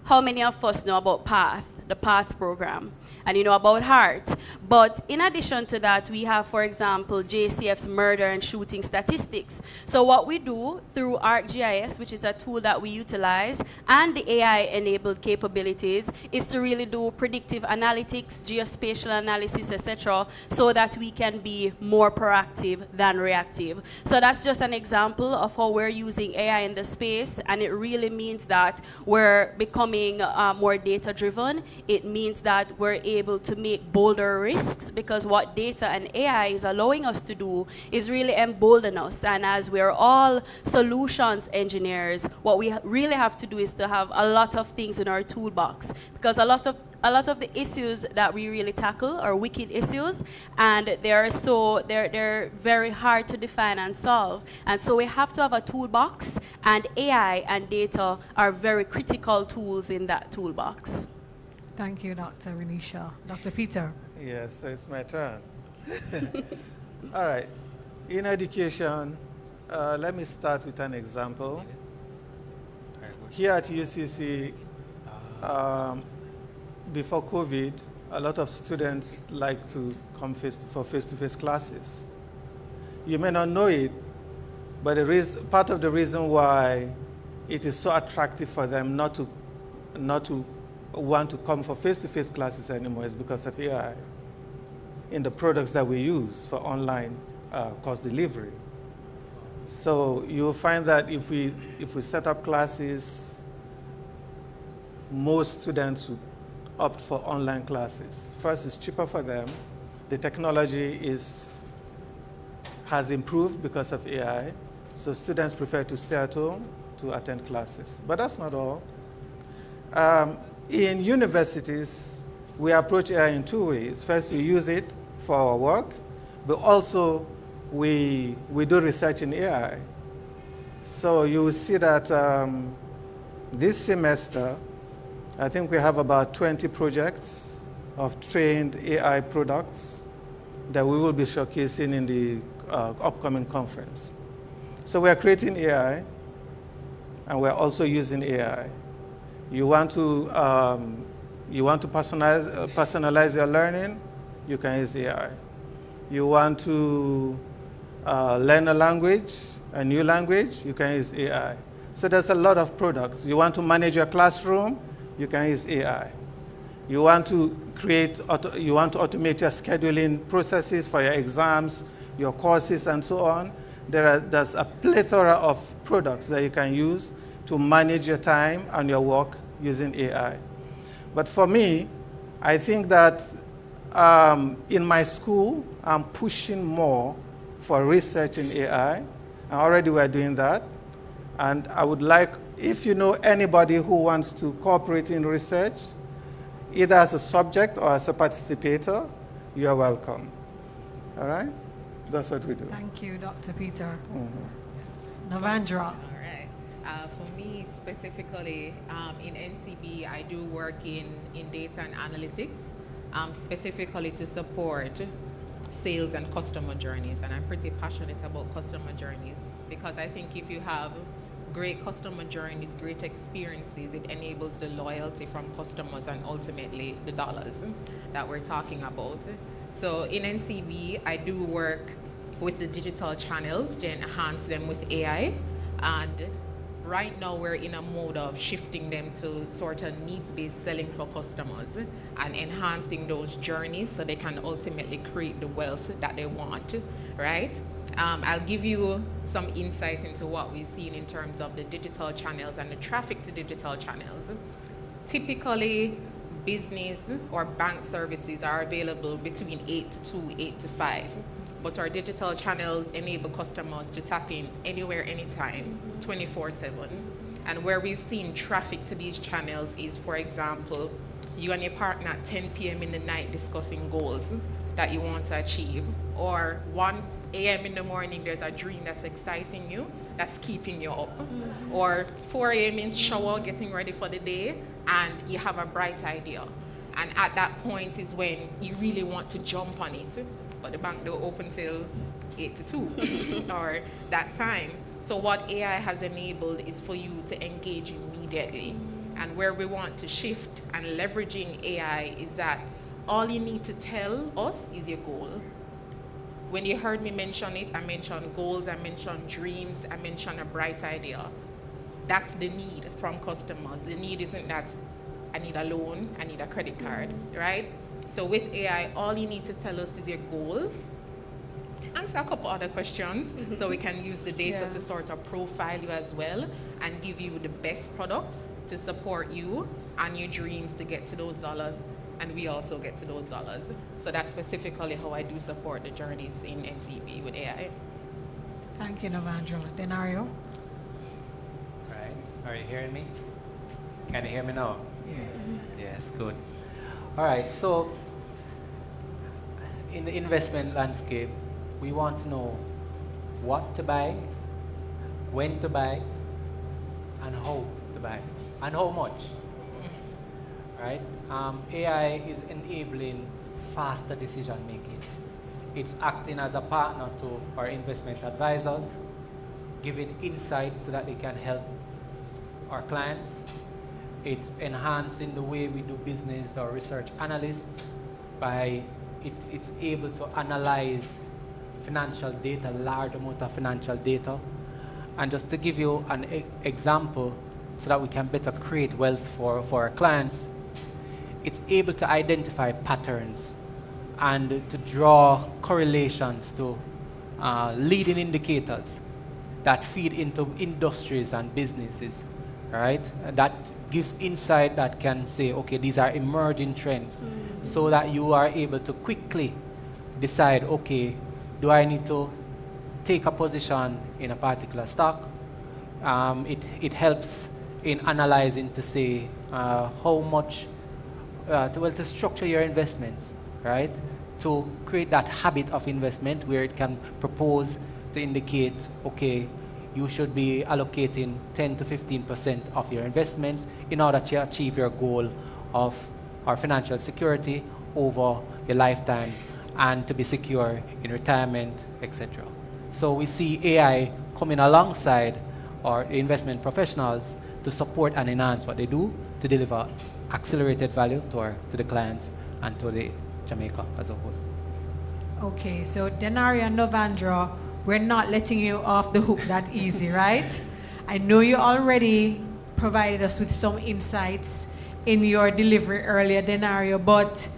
how many of us know about PATH, the PATH program? And you know about HEART. But in addition to that, we have, for example, JCF's murder and shooting statistics. So what we do through ArcGIS, which is a tool that we utilize, and the AI-enabled capabilities, is to really do predictive analytics, geospatial analysis, etc., so that we can be more proactive than reactive. So that's just an example of how we're using AI in the space, and it really means that we're becoming more data-driven. It means that we're able to make bolder risks, because what data and AI is allowing us to do is really embolden us. And as we're all solutions engineers, what we really have to do is to have a lot of things in our toolbox, because a lot of the issues that we really tackle are wicked issues, and they're very hard to define and solve. And so we have to have a toolbox, and AI and data are very critical tools in that toolbox. Thank you, Dr. Renisha. Dr. Peter. Yes, so it's my turn. All right. In education, let me start with an example. Here at UCC, before COVID, a lot of students like to come for face-to-face classes. You may not know it, but part of the reason why it is so attractive for them not to want to come for face-to-face classes anymore is because of AI in the products that we use for online course delivery. So you'll find that if we set up classes most students would opt for online classes. First, it's cheaper for them. The technology has improved because of AI, so students prefer to stay at home to attend classes. But that's not all. In universities, we approach AI in two ways. First, we use it for our work, but also we do research in AI. So you will see that this semester, I think we have about 20 projects of trained AI products that we will be showcasing in the upcoming conference. So we are creating AI, and we're also using AI. You want to personalize your learning, you can use AI. You want to learn a language, a new language, you can use AI. So there's a lot of products. You want to manage your classroom, you can use AI. You want to automate your scheduling processes for your exams, your courses, and so on. There's a plethora of products that you can use to manage your time and your work using AI. But for me, I think that in my school, I'm pushing more for research in AI. And already we're doing that. And I would like, if you know anybody who wants to cooperate in research, either as a subject or as a participator, you are welcome. All right? That's what we do. Thank you, Dr. Peter. Mm-hmm. Navandra. All right. For me, specifically, in NCB, I do work in data and analytics, specifically to support sales and customer journeys. And I'm pretty passionate about customer journeys because I think if you have great customer journeys, great experiences, it enables the loyalty from customers and ultimately the dollars that we're talking about. So in NCB, I do work with the digital channels to enhance them with AI. And right now we're in a mode of shifting them to sort of needs-based selling for customers and enhancing those journeys so they can ultimately create the wealth that they want, right? I'll give you some insight into what we've seen in terms of the digital channels and the traffic to digital channels. Typically, business or bank services are available between 8 to 8 to 5. But our digital channels enable customers to tap in anywhere, anytime, 24/7. And where we've seen traffic to these channels is, for example, you and your partner at 10 p.m. in the night discussing goals that you want to achieve, or 1 a.m. in the morning, there's a dream that's exciting you, that's keeping you up, or 4 a.m. in shower, getting ready for the day, and you have a bright idea. And at that point is when you really want to jump on it, but the bank don't open till 8 to 2 or that time. So what AI has enabled is for you to engage immediately. And where we want to shift and leveraging AI is that all you need to tell us is your goal. When you heard me mention it, I mentioned goals, I mentioned dreams, I mentioned a bright idea. That's the need from customers. The need isn't that I need a loan, I need a credit card, right? So with AI, all you need to tell us is your goal. Answer a couple other questions so we can use the data to sort of profile you as well and give you the best products to support you and your dreams to get to those dollars, and we also get to those dollars. So that's specifically how I do support the journeys in NCB with AI. Thank you, Navandra. Denario. Right. Are you hearing me? Can you hear me now? Yes, good. All right, so in the investment landscape, we want to know what to buy, when to buy, and how to buy, and how much. Right? AI is enabling faster decision making. It's acting as a partner to our investment advisors, giving insight so that they can help our clients. It's enhancing the way we do business or research analysts by it's able to analyze financial data, large amount of financial data. And just to give you an example so that we can better create wealth for our clients, it's able to identify patterns and to draw correlations to leading indicators that feed into industries and businesses. right? That gives insight that can say, okay, these are emerging trends, so that you are able to quickly decide, okay, do I need to take a position in a particular stock? It helps in analyzing to say how much, to structure your investments, right? To create that habit of investment where it can propose to indicate, okay, you should be allocating 10 to 15% of your investments in order to achieve your goal of our financial security over your lifetime and to be secure in retirement, etc. So we see AI coming alongside our investment professionals to support and enhance what they do to deliver accelerated value to the clients and to the Jamaica as a whole. Okay, so Denario and Novandra, we're not letting you off the hook that easy, right? I know you already provided us with some insights in your delivery earlier, Denario, but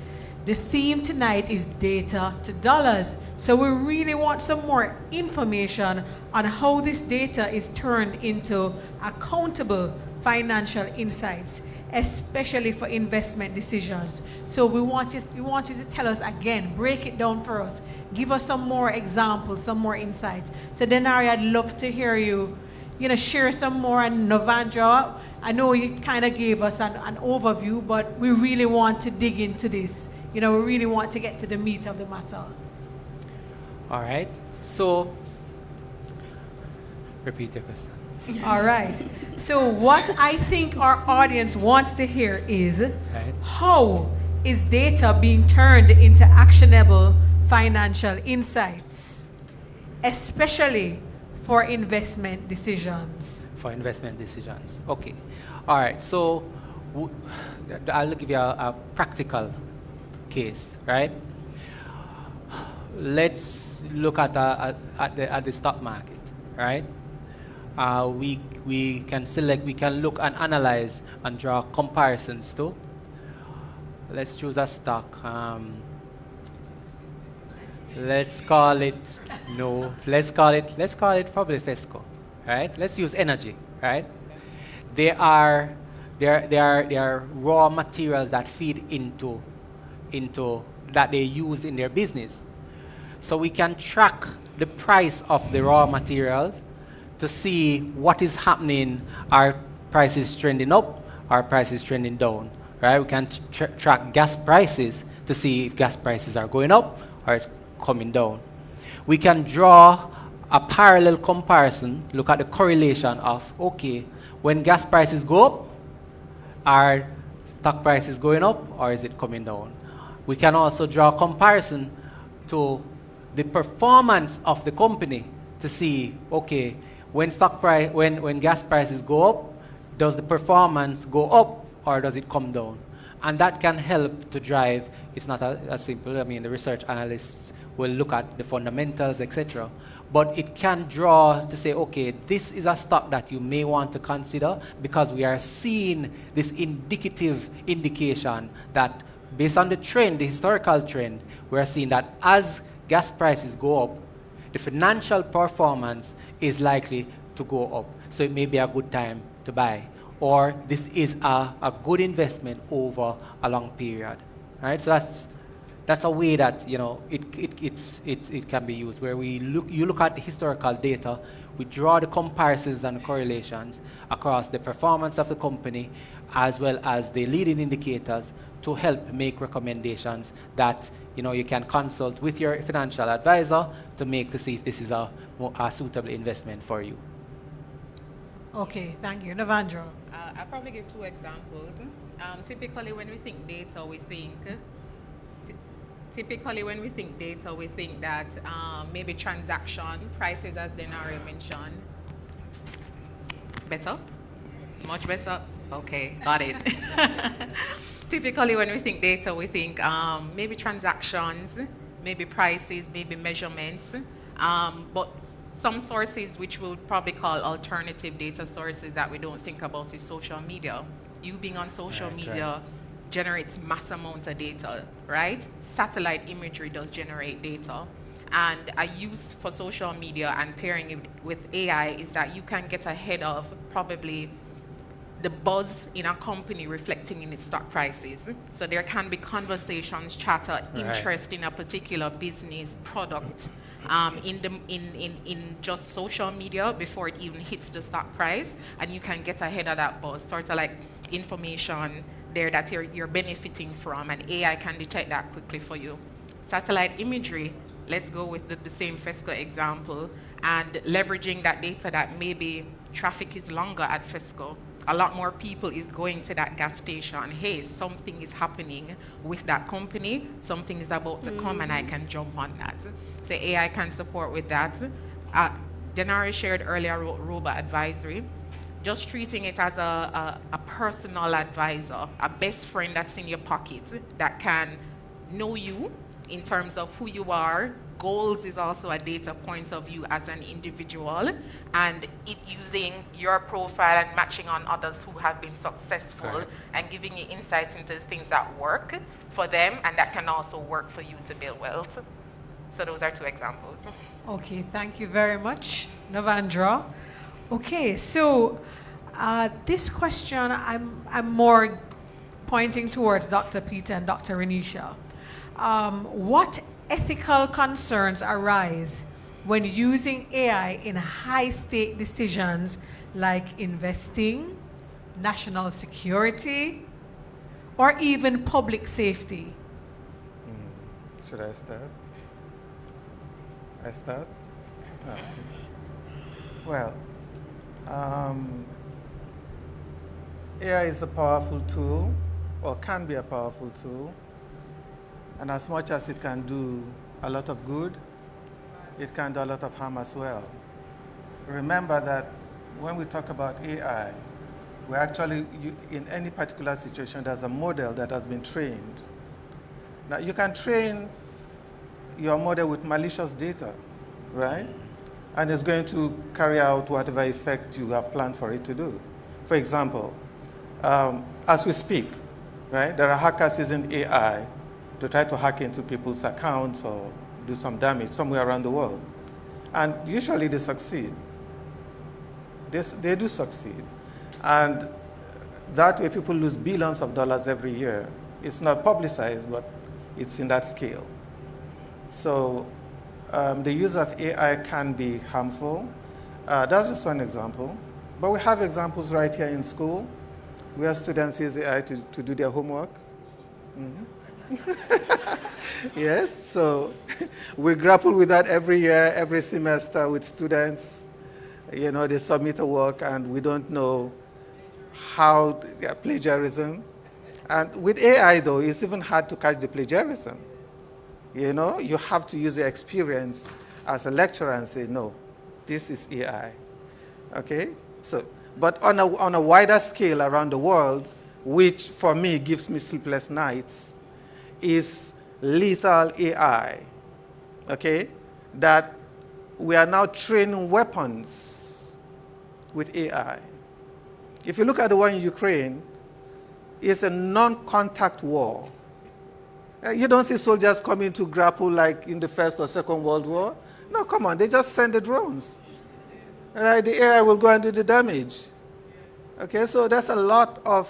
the theme tonight is data to dollars. So we really want some more information on how this data is turned into accountable financial insights, especially for investment decisions. So we want you to tell us again, break it down for us. Give us some more examples, some more insights. So Denario, I'd love to hear you, share some more. And Novandra, I know you kind of gave us an overview, but we really want to dig into this. We really want to get to the meat of the matter. All right. So, repeat your question. All right. So what I think our audience wants to hear is, how is data being turned into actionable financial insights, especially for investment decisions? For investment decisions. Okay. All right. So I'll give you a practical case, right? Let's look at the stock market, right? We can look and analyze and draw comparisons to. Let's choose a stock. Let's call it probably FESCO, right? Let's use energy, right? There are raw materials that feed into that they use in their business. So we can track the price of the raw materials to see what is happening. Are prices trending up? Are prices trending down? Right? We can track gas prices to see if gas prices are going up or it's coming down. We can draw a parallel comparison, look at the correlation of, okay, when gas prices go up, are stock prices going up or is it coming down? We can also draw a comparison to the performance of the company to see, okay, when gas prices go up, does the performance go up or does it come down? And that can help to drive. It's not as simple. I mean, the research analysts will look at the fundamentals, etc. But it can draw to say, okay, this is a stock that you may want to consider because we are seeing this indication that based on the trend, the historical trend, we are seeing that as gas prices go up, the financial performance is likely to go up. So it may be a good time to buy. Or this is a good investment over a long period. Right? So that's a way that it can be used, where you look at the historical data, we draw the comparisons and the correlations across the performance of the company as well as the leading indicators to help make recommendations that you can consult with your financial advisor to see if this is a suitable investment for you. Okay, thank you. Novandra. I'll probably give two examples. Typically when we think data, we think that maybe transaction prices, as Denario mentioned. Better? Much better? Okay, got it. Typically when we think data, we think maybe transactions, maybe prices, maybe measurements, but some sources which we would probably call alternative data sources that we don't think about is social media. You being on social media generates mass amount of data, right? Satellite imagery does generate data. And a use for social media and pairing it with AI is that you can get ahead of probably the buzz in a company reflecting in its stock prices. So there can be conversations, chatter, interest in a particular business product in just social media before it even hits the stock price, and you can get ahead of that buzz, sort of like information there that you're benefiting from, and AI can detect that quickly for you. Satellite imagery, let's go with the same FESCO example, and leveraging that data that maybe traffic is longer at FESCO. A lot more people is going to that gas station. Hey, something is happening with that company. Something is about to come, and I can jump on that. So AI can support with that. Denari shared earlier robot advisory. Just treating it as a personal advisor, a best friend that's in your pocket that can know you in terms of who you are. Goals is also a data point of view as an individual, and it using your profile and matching on others who have been successful and giving you insights into the things that work for them and that can also work for you to build wealth. So those are 2 examples. Okay, thank you very much, Navandra. Okay, so this question I'm more pointing towards Dr. Peter and Dr. Renisha. What ethical concerns arise when using AI in high-stake decisions like investing, national security, or even public safety? Should I start? I start? Oh. Well, AI is a powerful tool, or can be a powerful tool. And as much as it can do a lot of good, it can do a lot of harm as well. Remember that when we talk about AI, we actually, in any particular situation, there's a model that has been trained. Now, you can train your model with malicious data, right? And it's going to carry out whatever effect you have planned for it to do. For example, as we speak, right, there are hackers using AI to try to hack into people's accounts or do some damage somewhere around the world. And usually they succeed. They do succeed. And that way people lose billions of dollars every year. It's not publicized, but it's in that scale. So the use of AI can be harmful. That's just one example. But we have examples right here in school where students use AI to do their homework. Yes, so we grapple with that every year, every semester with students. You know, they submit a work and we don't know how plagiarism. And with AI, though, it's even hard to catch the plagiarism. You know, you have to use your experience as a lecturer and say, no, this is AI. Okay? So, but on a wider scale around the world, which for me gives me sleepless nights, is lethal AI, okay? That we are now training weapons with AI. If you look at the one in Ukraine, it's a non-contact war. You don't see soldiers coming to grapple like in the First or Second World War. No, come on, they just send the drones. All right, the AI will go and do the damage. Okay, so there's a lot of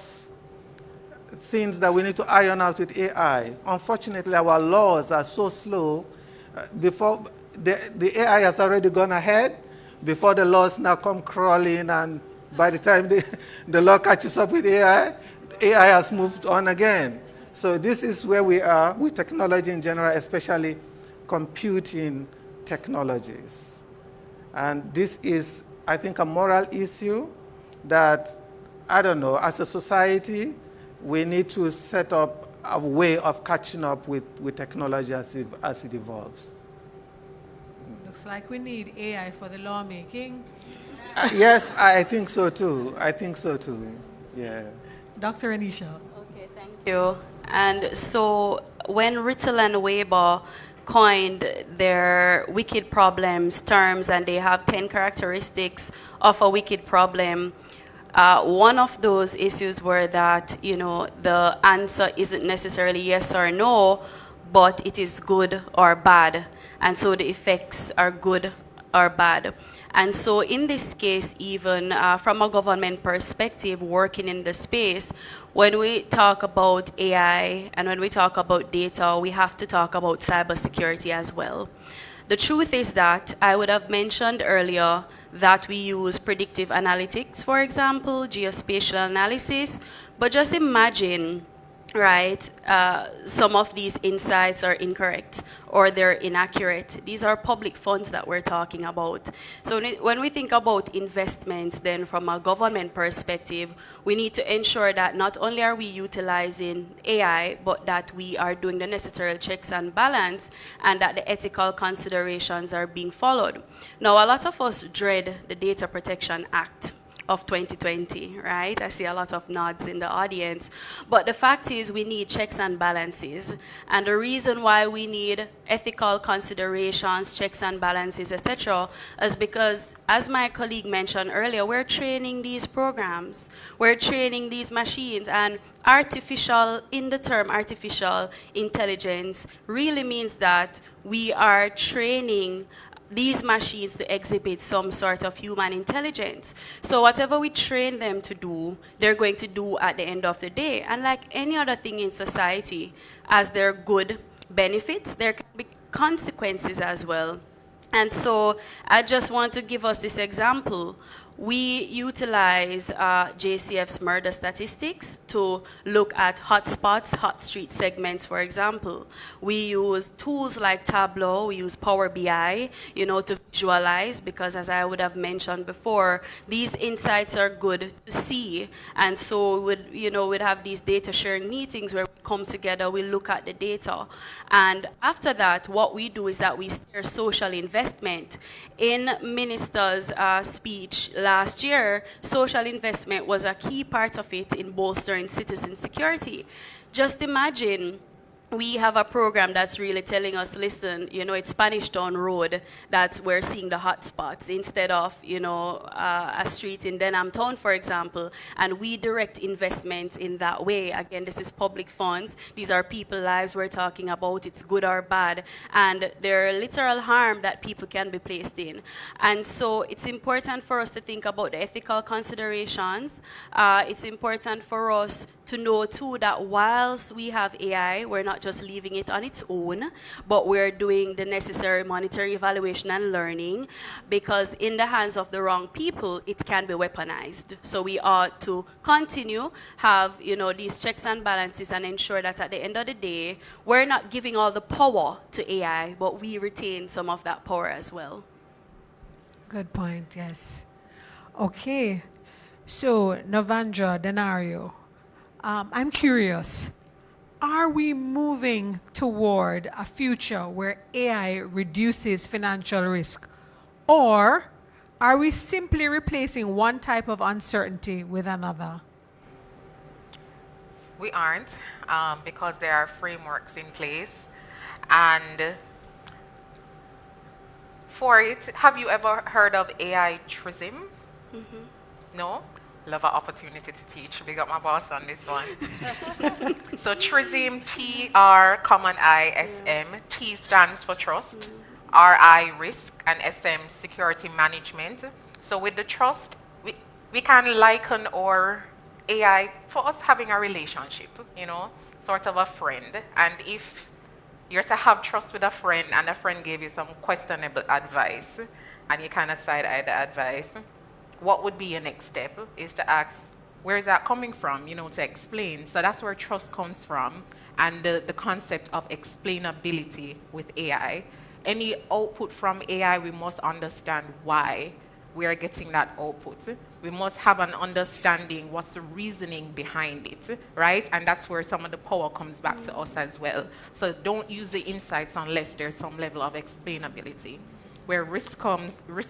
things that we need to iron out with AI. Unfortunately, our laws are so slow. Before the AI has already gone ahead, before the laws now come crawling, and by the time the law catches up with AI has moved on again. So this is where we are with technology in general, especially computing technologies. And this is, I think, a moral issue that, I don't know, as a society, we need to set up a way of catching up with technology as it evolves. Looks like we need AI for the lawmaking. Yes, I think so too. Yeah. Dr. Anisha. Okay, thank you. And so when Ritter and Weber coined their wicked problems terms, and they have 10 characteristics of a wicked problem, one of those issues were that, you know, the answer isn't necessarily yes or no, but it is good or bad. And so the effects are good or bad. And so in this case, even from a government perspective, working in the space, when we talk about AI and when we talk about data, we have to talk about cybersecurity as well. The truth is that I would have mentioned earlier that we use predictive analytics, for example, geospatial analysis, but just imagine, right, some of these insights are incorrect or they're inaccurate. These are public funds that we're talking about. So when we think about investments, then from a government perspective, we need to ensure that not only are we utilizing AI, but that we are doing the necessary checks and balance and that the ethical considerations are being followed. Now, a lot of us dread the Data Protection Act of 2020, right? I see a lot of nods in the audience. But the fact is we need checks and balances. And the reason why we need ethical considerations, checks and balances, etc., is because, as my colleague mentioned earlier, we're training these programs. We're training these machines. And artificial, in the term artificial intelligence, really means that we are training these machines to exhibit some sort of human intelligence. So whatever we train them to do, they're going to do at the end of the day. And like any other thing in society, as there are good benefits, there can be consequences as well. And so I just want to give us this example. We utilize JCF's murder statistics to look at hotspots, hot street segments, for example. We use tools like Tableau, we use Power BI, to visualize, because as I would have mentioned before, these insights are good to see. And so we'd have these data sharing meetings where we come together, we look at the data. And after that, what we do is that we steer social investment. In Minister's speech last year, social investment was a key part of it in bolstering citizen security. Just imagine we have a program that's really telling us, listen, it's Spanish Town Road that we're seeing the hot spots instead of, a street in Denham Town, for example, and we direct investments in that way. Again, this is public funds. These are people's lives we're talking about. It's good or bad, and there are literal harm that people can be placed in. And so it's important for us to think about the ethical considerations. It's important for us to know too that whilst we have AI, we're not just leaving it on its own, but we're doing the necessary monitoring, evaluation, and learning, because in the hands of the wrong people, it can be weaponized. So we ought to continue, have these checks and balances, and ensure that at the end of the day, we're not giving all the power to AI, but we retain some of that power as well. Good point, yes. Okay, so Novandra, Denario, I'm curious, are we moving toward a future where AI reduces financial risk, or are we simply replacing one type of uncertainty with another? We aren't, because there are frameworks in place. And for it, have you ever heard of AI TRISM? Mm-hmm. No? Love an opportunity to teach. Big up my boss on this one. So TRISM, T-R, common I-S-M. T stands for trust, R-I, risk, and S-M, security management. So with the trust, we can liken our AI for us having a relationship, sort of a friend. And if you're to have trust with a friend and a friend gave you some questionable advice and you kind of side-eye the advice, what would be your next step is to ask, where is that coming from, to explain. So that's where trust comes from, and the concept of explainability with AI. Any output from AI, we must understand why we are getting that output. We must have an understanding what's the reasoning behind it, right? And that's where some of the power comes back to us as well. So don't use the insights unless there's some level of explainability. Where risk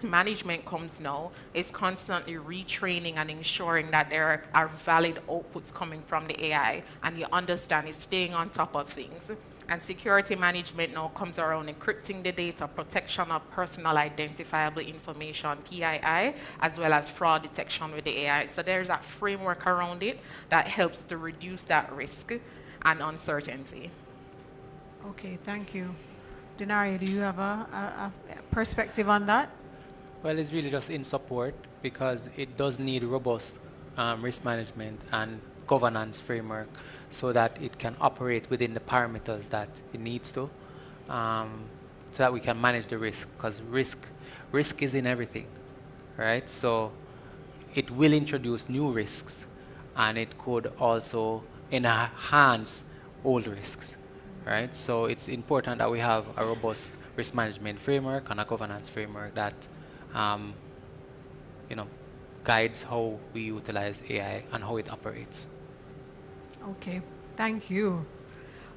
management comes now, is constantly retraining and ensuring that there are valid outputs coming from the AI, and you understand it's staying on top of things. And security management now comes around encrypting the data, protection of personal identifiable information, PII, as well as fraud detection with the AI. So there's that framework around it that helps to reduce that risk and uncertainty. Okay, thank you. Denario, do you have a perspective on that? Well, it's really just in support because it does need robust risk management and governance framework so that it can operate within the parameters that it needs to, so that we can manage the risk, because risk is in everything, right? So it will introduce new risks, and it could also enhance old risks, right? So it's important that we have a robust risk management framework and a governance framework that guides how we utilize AI and how it operates. Okay, thank you.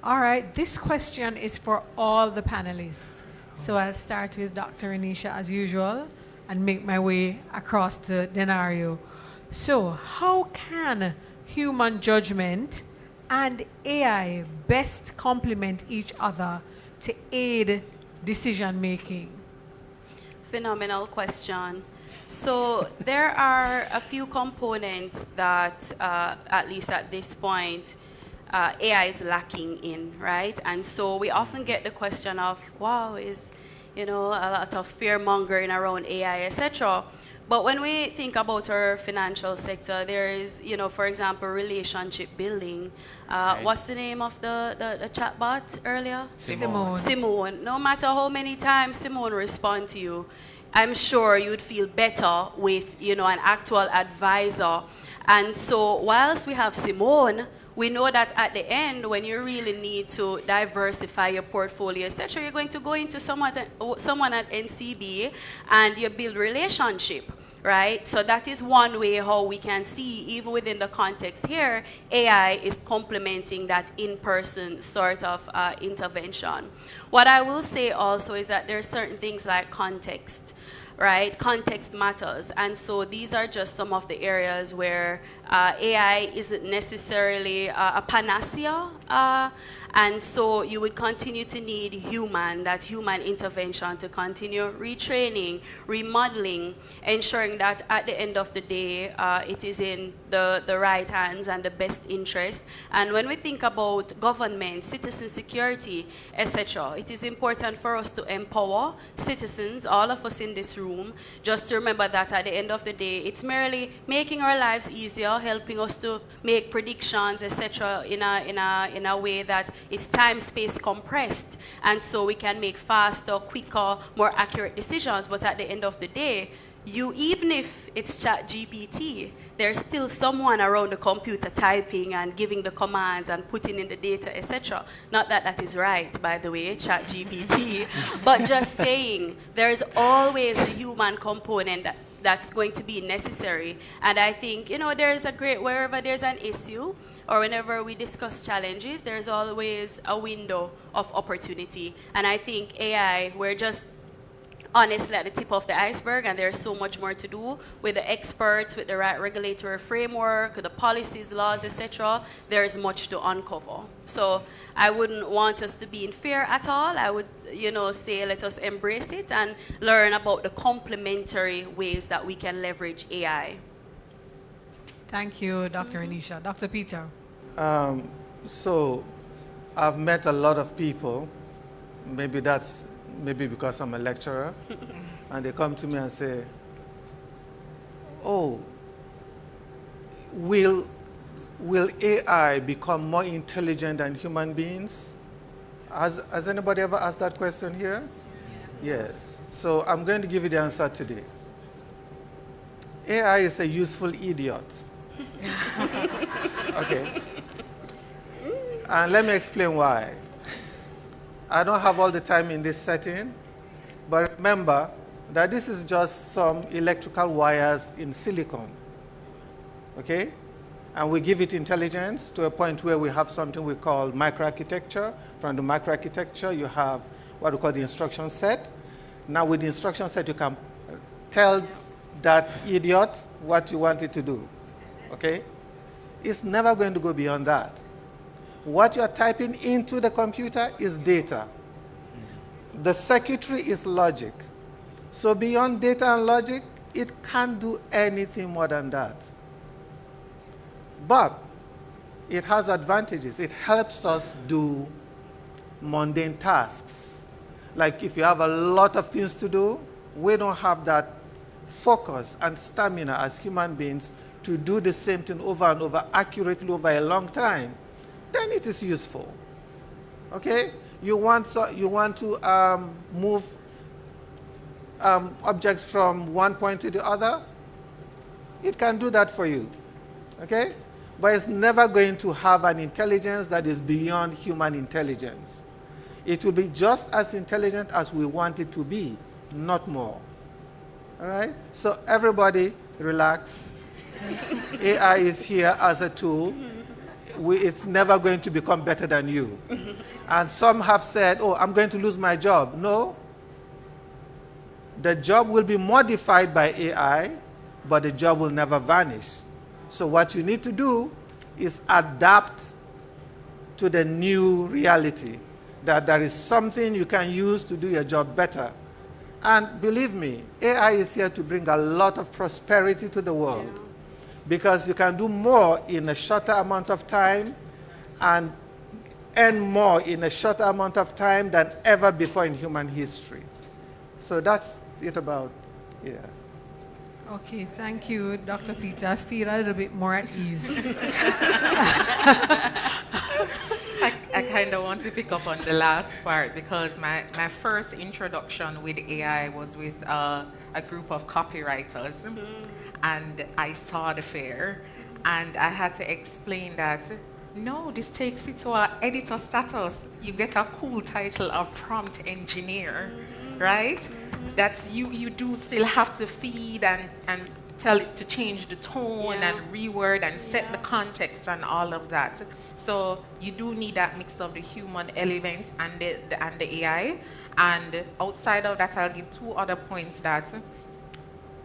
All right, this question is for all the panelists. So I'll start with Dr. Anisha as usual and make my way across to Denario. So how can human judgment and AI best complement each other to aid decision making? Phenomenal question. So there are a few components that, at least at this point, AI is lacking in, right? And so we often get the question of, wow, is, a lot of fear mongering around AI, etc. But when we think about our financial sector, there is, for example, relationship building. Right. What's the name of the chatbot earlier? Simone. Simone. No matter how many times Simone responds to you, I'm sure you'd feel better with, an actual advisor. And so whilst we have Simone, we know that at the end, when you really need to diversify your portfolio, etc., you're going to go into someone at NCB and you build relationship, right? So that is one way how we can see, even within the context here, AI is complementing that in-person sort of intervention. What I will say also is that there are certain things like context, right? Context matters. And so these are just some of the areas where AI isn't necessarily a panacea. And so you would continue to need human intervention to continue retraining, remodeling, ensuring that at the end of the day, it is in the right hands and the best interest. And when we think about government, citizen security, etc., it is important for us to empower citizens, all of us in this room, just to remember that at the end of the day, it's merely making our lives easier, helping us to make predictions, etc., in a way that is time-space compressed, and so we can make faster, quicker, more accurate decisions. But at the end of the day, even if it's ChatGPT, there's still someone around the computer typing and giving the commands and putting in the data, etc. Not that that is right, by the way, ChatGPT, but just saying there's always the human component that's going to be necessary. And I think, there's wherever there's an issue or whenever we discuss challenges, there's always a window of opportunity. And I think AI, we're just honestly at the tip of the iceberg, and there's so much more to do with the experts, with the right regulatory framework, the policies, laws, etc. There's much to uncover. So I wouldn't want us to be in fear at all. I would, say let us embrace it and learn about the complementary ways that we can leverage AI. Thank you, Dr. Anisha. Dr. Peter. So I've met a lot of people. Maybe because I'm a lecturer, and they come to me and say, oh, will AI become more intelligent than human beings? Has anybody ever asked that question here? Yeah. Yes. So I'm going to give you the answer today. AI is a useful idiot. Okay. And let me explain why. I don't have all the time in this setting, but remember that this is just some electrical wires in silicon, okay? And we give it intelligence to a point where we have something we call microarchitecture. From the microarchitecture, you have what we call the instruction set. Now with the instruction set, you can tell that idiot what you want it to do, okay? It's never going to go beyond that. What you're typing into the computer is data. The circuitry is logic. So beyond data and logic, it can't do anything more than that. But it has advantages. It helps us do mundane tasks. Like if you have a lot of things to do, we don't have that focus and stamina as human beings to do the same thing over and over accurately over a long time, then it is useful. Okay? You want to move objects from one point to the other? It can do that for you. Okay? But it's never going to have an intelligence that is beyond human intelligence. It will be just as intelligent as we want it to be, not more. All right? So everybody relax. AI is here as a tool. It's never going to become better than you. And some have said, oh, I'm going to lose my job. No. The job will be modified by AI, but the job will never vanish. So what you need to do is adapt to the new reality, that there is something you can use to do your job better. And believe me, AI is here to bring a lot of prosperity to the world, because you can do more in a shorter amount of time and earn more in a shorter amount of time than ever before in human history. So that's it about, yeah. Okay, thank you, Dr. Peter. I feel a little bit more at ease. I kind of want to pick up on the last part, because my first introduction with AI was with a group of copywriters, and I saw the fair, and I had to explain that, no, this takes you to an editor status. You get a cool title of prompt engineer, right? That's you do still have to feed and tell it to change the tone and reword and set the context and all of that. So you do need that mix of the human element and the AI. And outside of that, I'll give two other points. That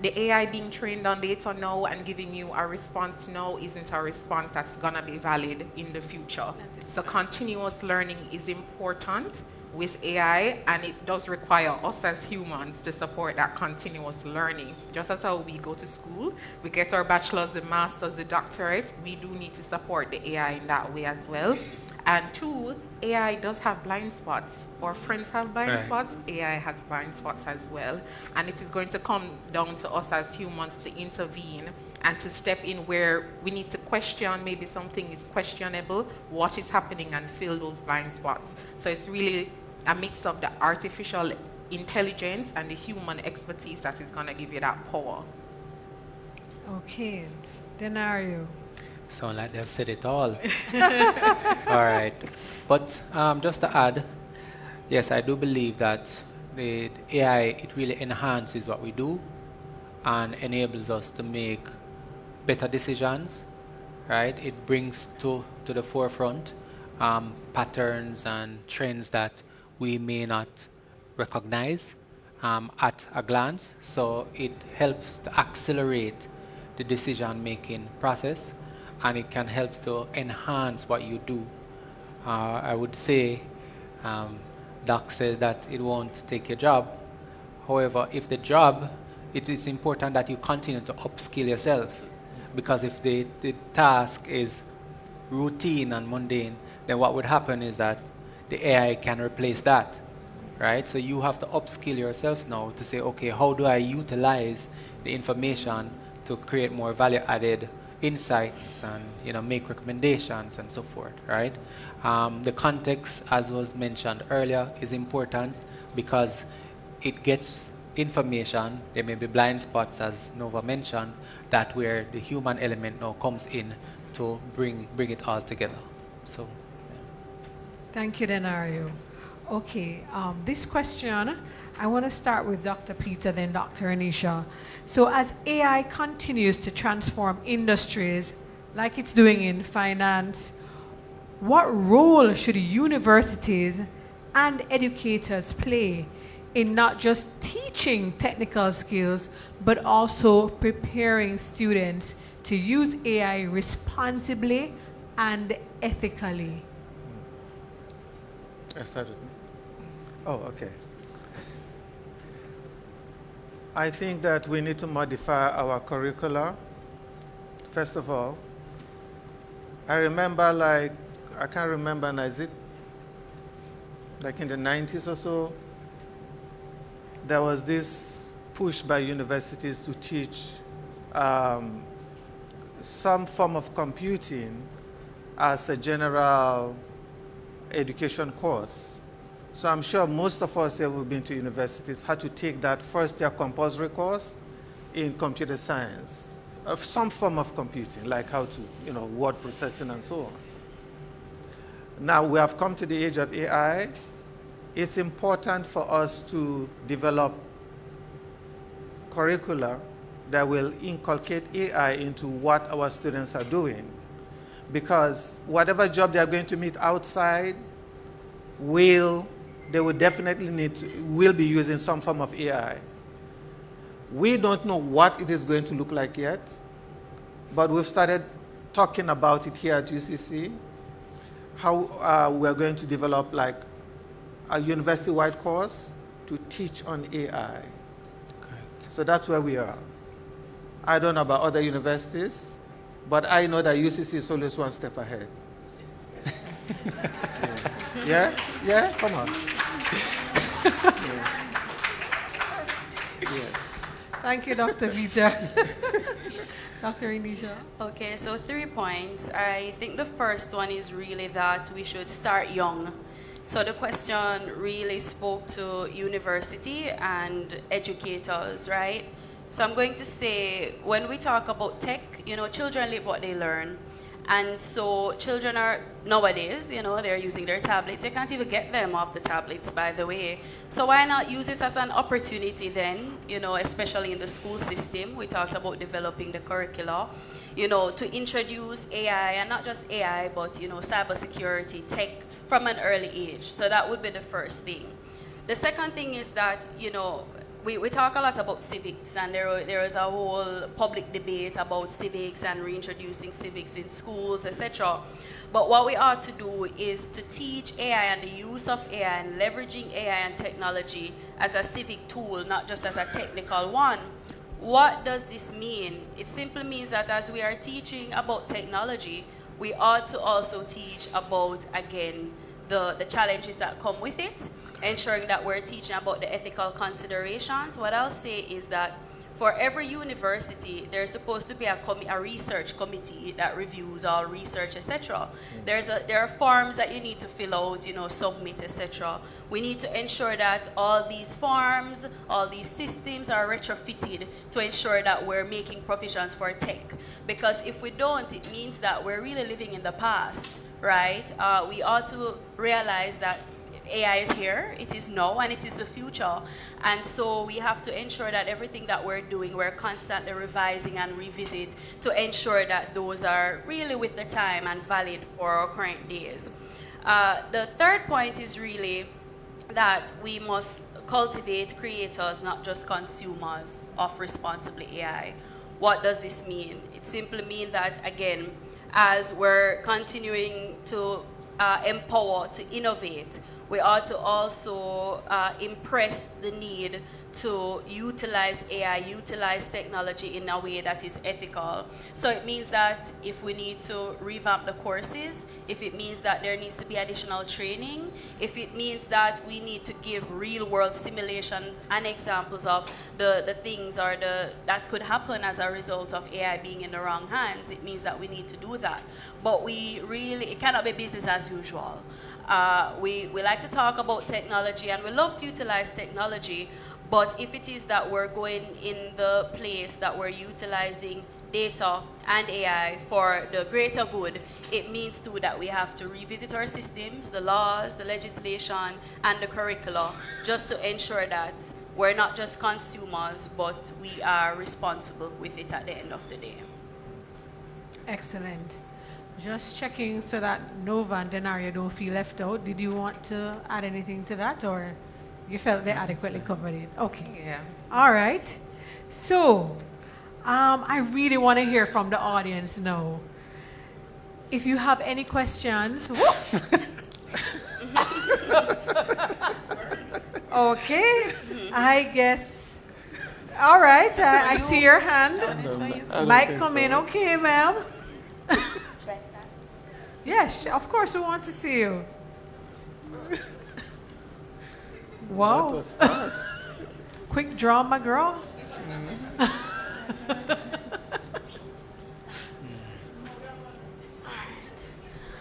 the AI being trained on data now and giving you a response now isn't a response that's gonna be valid in the future. So continuous learning is important with AI, and it does require us as humans to support that continuous learning. Just as how we go to school, we get our bachelor's, the master's, the doctorate, we do need to support the AI in that way as well. And two, AI does have blind spots. Our friends have blind spots, AI has blind spots as well. And it is going to come down to us as humans to intervene and to step in where we need to question, maybe something is questionable, what is happening, and fill those blind spots. So it's really a mix of the artificial intelligence and the human expertise that is going to give you that power. Okay, Denario. Sound like they've said it all. All right. But just to add, yes, I do believe that the AI, it really enhances what we do and enables us to make better decisions, right? It brings to the forefront patterns and trends that we may not recognize at a glance. So it helps to accelerate the decision-making process, and it can help to enhance what you do. I would say, Doc said that it won't take your job. However, if the job, it is important that you continue to upskill yourself, because if the task is routine and mundane, then what would happen is that the AI can replace that, right? So you have to upskill yourself now to say, okay, how do I utilize the information to create more value-added insights and make recommendations and so forth, right? The context, as was mentioned earlier, is important because it gets information. There may be blind spots, as Nova mentioned, that where the human element now comes in to bring it all together. So. Thank you, Denario. Okay, this question, I want to start with Dr. Peter, then Dr. Anisha. So as AI continues to transform industries, like it's doing in finance, what role should universities and educators play in not just teaching technical skills, but also preparing students to use AI responsibly and ethically? I started. Oh, okay. I think that we need to modify our curricula. First of all, I remember, I can't remember now, is it like in the 90s or so, there was this push by universities to teach some form of computing as a general education course. So I'm sure most of us here who've been to universities had to take that first-year compulsory course in computer science, of some form of computing, like how to, word processing and so on. Now we have come to the age of AI. It's important for us to develop curricula that will inculcate AI into what our students are doing. Because whatever job they are going to meet outside, they will definitely will be using some form of AI. We don't know what it is going to look like yet, but we've started talking about it here at UCC, how we're going to develop like a university-wide course to teach on AI. Correct. So that's where we are. I don't know about other universities, but I know that UCC is always one step ahead. Yeah? Yeah? Come on. Yeah. Thank you, Dr. Vita. Dr. Inisha. Okay, so 3 points. I think the first one is really that we should start young. So the question really spoke to university and educators, right? So I'm going to say, when we talk about tech, children live what they learn. And so children are, nowadays, they're using their tablets. They can't even get them off the tablets, by the way. So why not use this as an opportunity then, especially in the school system. We talked about developing the curricula, to introduce AI, and not just AI, but, cybersecurity, tech from an early age. So that would be the first thing. The second thing is that, we talk a lot about civics, and there is a whole public debate about civics and reintroducing civics in schools, etc. But what we ought to do is to teach AI and the use of AI and leveraging AI and technology as a civic tool, not just as a technical one. What does this mean? It simply means that as we are teaching about technology, we ought to also teach about, again, the challenges that come with it, ensuring that we're teaching about the ethical considerations. What I'll say is that for every university, there's supposed to be a research committee that reviews all research, etc. There are forms that you need to fill out, submit, etc. We need to ensure that all these forms, all these systems are retrofitted to ensure that we're making provisions for tech. Because if we don't, it means that we're really living in the past, right? We ought to realize that AI is here, it is now, and it is the future. And so we have to ensure that everything that we're doing, we're constantly revising and revisit to ensure that those are really with the time and valid for our current days. The third point is really that we must cultivate creators, not just consumers of responsible AI. What does this mean? It simply means that, again, as we're continuing to empower, to innovate, we ought to also impress the need to utilize AI, utilize technology in a way that is ethical. So it means that if we need to revamp the courses, if it means that there needs to be additional training, if it means that we need to give real-world simulations and examples of the things that could happen as a result of AI being in the wrong hands, it means that we need to do that. But it cannot be business as usual. We like to talk about technology, and we love to utilize technology, but if it is that we're going in the place that we're utilizing data and AI for the greater good, it means too that we have to revisit our systems, the laws, the legislation, and the curricula, just to ensure that we're not just consumers, but we are responsible with it at the end of the day. Excellent. Just checking so that Nova and Denario don't feel left out. Did you want to add anything to that, or you felt they adequately covered it? Okay. Yeah. All right. So, I really want to hear from the audience now. If you have any questions. Okay. I guess. All right. I see your hand. Might come in. Okay, ma'am. Yes, of course we want to see you. Wow. That was fast. quick draw, my girl.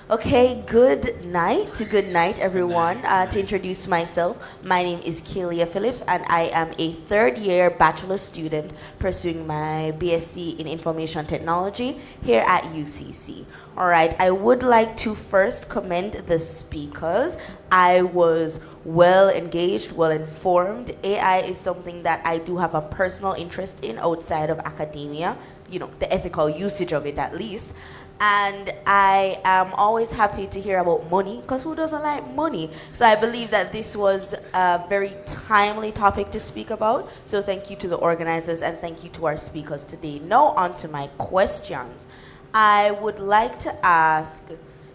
Okay, good night, everyone. To introduce myself, my name is Kelia Phillips, and I am a third-year bachelor student pursuing my BSc in Information Technology here at UCC. All right, I would like to first commend the speakers. I was well engaged, well informed. AI is something that I do have a personal interest in outside of academia, you know, the ethical usage of it at least. And I am always happy to hear about money, because who doesn't like money? So I believe that this was a very timely topic to speak about. So thank you to the organizers and thank you to our speakers today. Now on to my questions. I would like to ask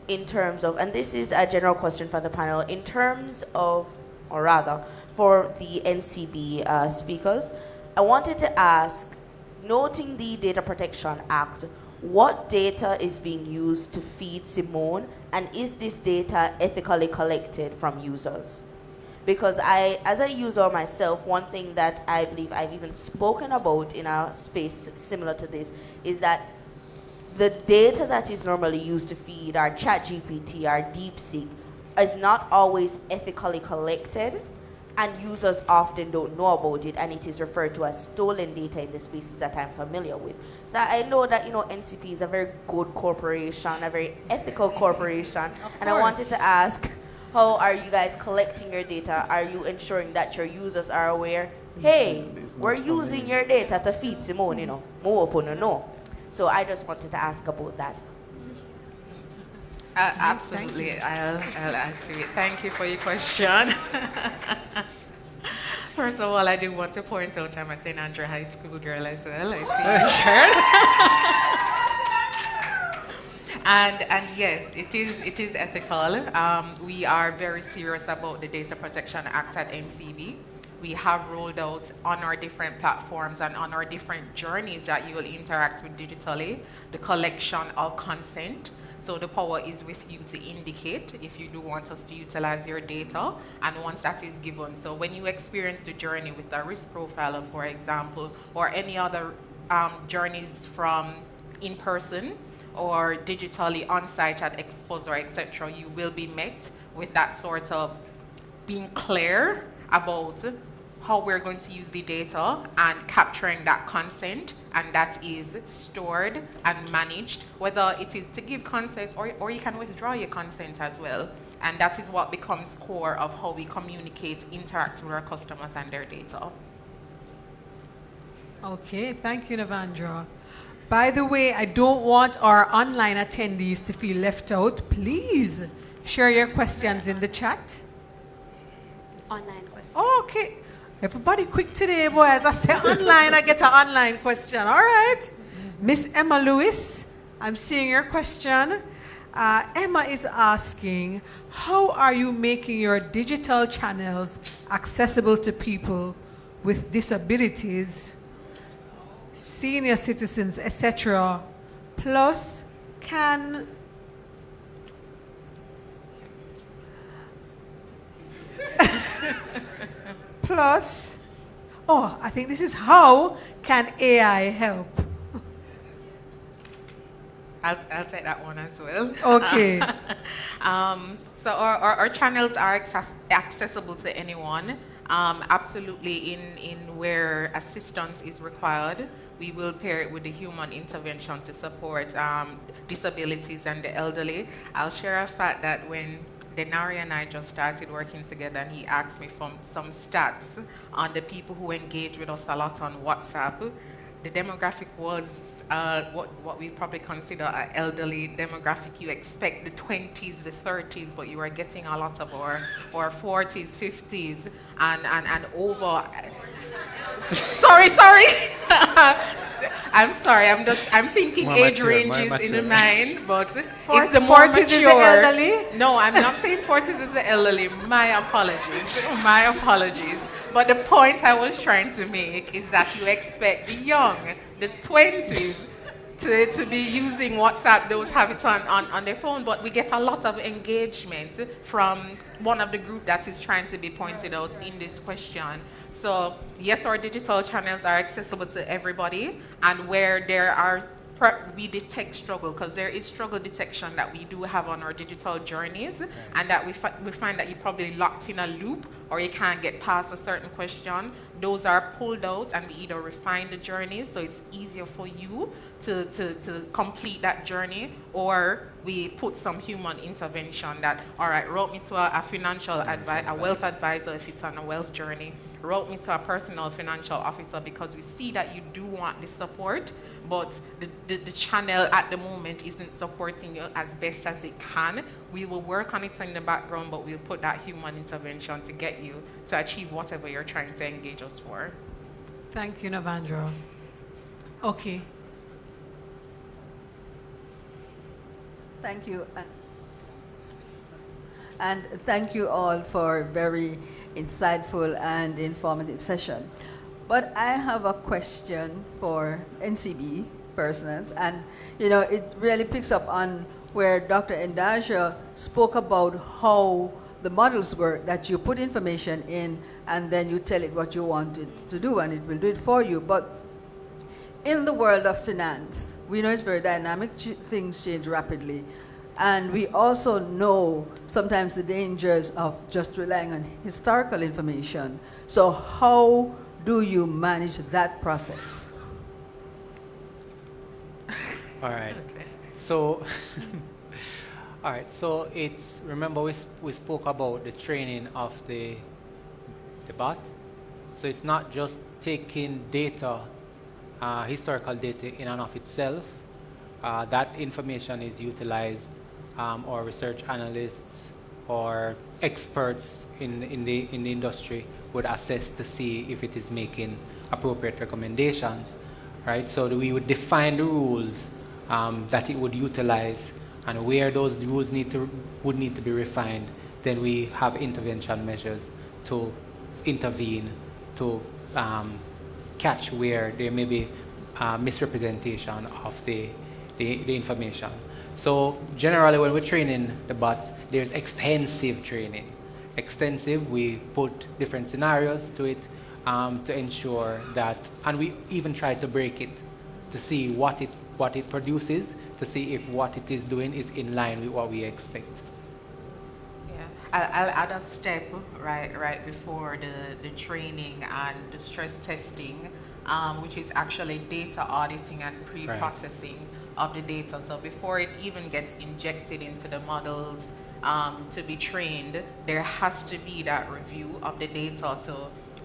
in terms of, and this is a general question for the panel, in terms of, or rather, for the NCB speakers, I wanted to ask, noting the Data Protection Act, what data is being used to feed Simone, and is this data ethically collected from users? Because as a user myself, one thing that I believe I've even spoken about in a space similar to this is that the data that is normally used to feed our ChatGPT, our DeepSeek, is not always ethically collected, and users often don't know about it, and it is referred to as stolen data in the spaces that I'm familiar with. So I know that, you know, NCP is a very good corporation, a very ethical corporation, and I wanted to ask, how are you guys collecting your data? Are you ensuring that your users are aware, hey, we're using your data to feed Simone, you know, more open or no? So I just wanted to ask about that. Absolutely, I'll add to it. Thank you for your question. First of all, I do want to point out I'm a St. Andrew High School girl as well. I see your shirt. And yes, it is ethical. We are very serious about the Data Protection Act at NCB. We have rolled out on our different platforms and on our different journeys that you will interact with digitally, the collection of consent. So the power is with you to indicate if you do want us to utilize your data, and once that is given. So when you experience the journey with a risk profiler, for example, or any other journeys from in person or digitally on site at expos or etc., you will be met with that sort of being clear about how we're going to use the data and capturing that consent, and that is stored and managed, whether it is to give consent or you can withdraw your consent as well. And that is what becomes core of how we communicate, interact with our customers and their data. Okay, thank you, Navandra. By the way, I don't want our online attendees to feel left out. Please share your questions in the chat. Online question. Oh, okay. Everybody quick today, boy. As I say online, I get an online question. All right. Miss Emma Lewis, I'm seeing your question. Emma is asking, how are you making your digital channels accessible to people with disabilities, senior citizens, etc.? Plus, I think this is how can AI help? I'll take that one as well. Okay. So our channels are accessible to anyone. Absolutely, in where assistance is required, we will pair it with the human intervention to support disabilities and the elderly. I'll share a fact that when Denari and I just started working together, and he asked me for some stats on the people who engage with us a lot on WhatsApp. The demographic was what we probably consider an elderly demographic. You expect the 20s, the 30s, but you are getting a lot of our 40s, 50s, and over. Sorry. I'm sorry. I'm thinking More age mature, ranges in the mind, but For the more 40s mature. is the elderly? No, I'm not saying 40s is the elderly. My apologies. But the point I was trying to make is that you expect the young, the 20s, to be using WhatsApp, those have it on their phone, but we get a lot of engagement from one of the group that is trying to be pointed out in this question. So yes, our digital channels are accessible to everybody, and where there are we detect struggle, because there is struggle detection that we do have on our digital journeys, and that we find that you're probably locked in a loop or you can't get past a certain question. Those are pulled out, and we either refine the journey so it's easier for you to complete that journey, or we put some human intervention that, all right, route me to a financial advisor, a wealth advisor if it's on a wealth journey, route me to a personal financial officer, because we see that you do want the support, but the channel at the moment isn't supporting you as best as it can. We will work on it in the background, but we'll put that human intervention to get you to achieve whatever you're trying to engage us for. Thank you, Navandro. Okay. Thank you. And thank you all for a very insightful and informative session. But I have a question for NCB persons, and it really picks up on where Dr. Ndaja spoke about how the models work, that you put information in and then you tell it what you want it to do and it will do it for you. But in the world of finance, we know it's very dynamic, things change rapidly. And we also know sometimes the dangers of just relying on historical information. So how do you manage that process? All right. Okay. So, all right. So it's, remember we spoke about the training of the bot. So it's not just taking data, historical data in and of itself. That information is utilized, or research analysts or experts in the industry would assess to see if it is making appropriate recommendations, right? So we would define the rules that it would utilize, and where those rules would need to be refined. Then we have intervention measures to intervene to catch where there may be misrepresentation of the information. So generally, when we're training the bots, there's extensive training. Extensive, we put different scenarios to it to ensure that, and we even try to break it to see what it produces, to see if what it is doing is in line with what we expect. Yeah, I'll add a step right before the training and the stress testing, which is actually data auditing and pre-processing of the data. So before it even gets injected into the models to be trained, there has to be that review of the data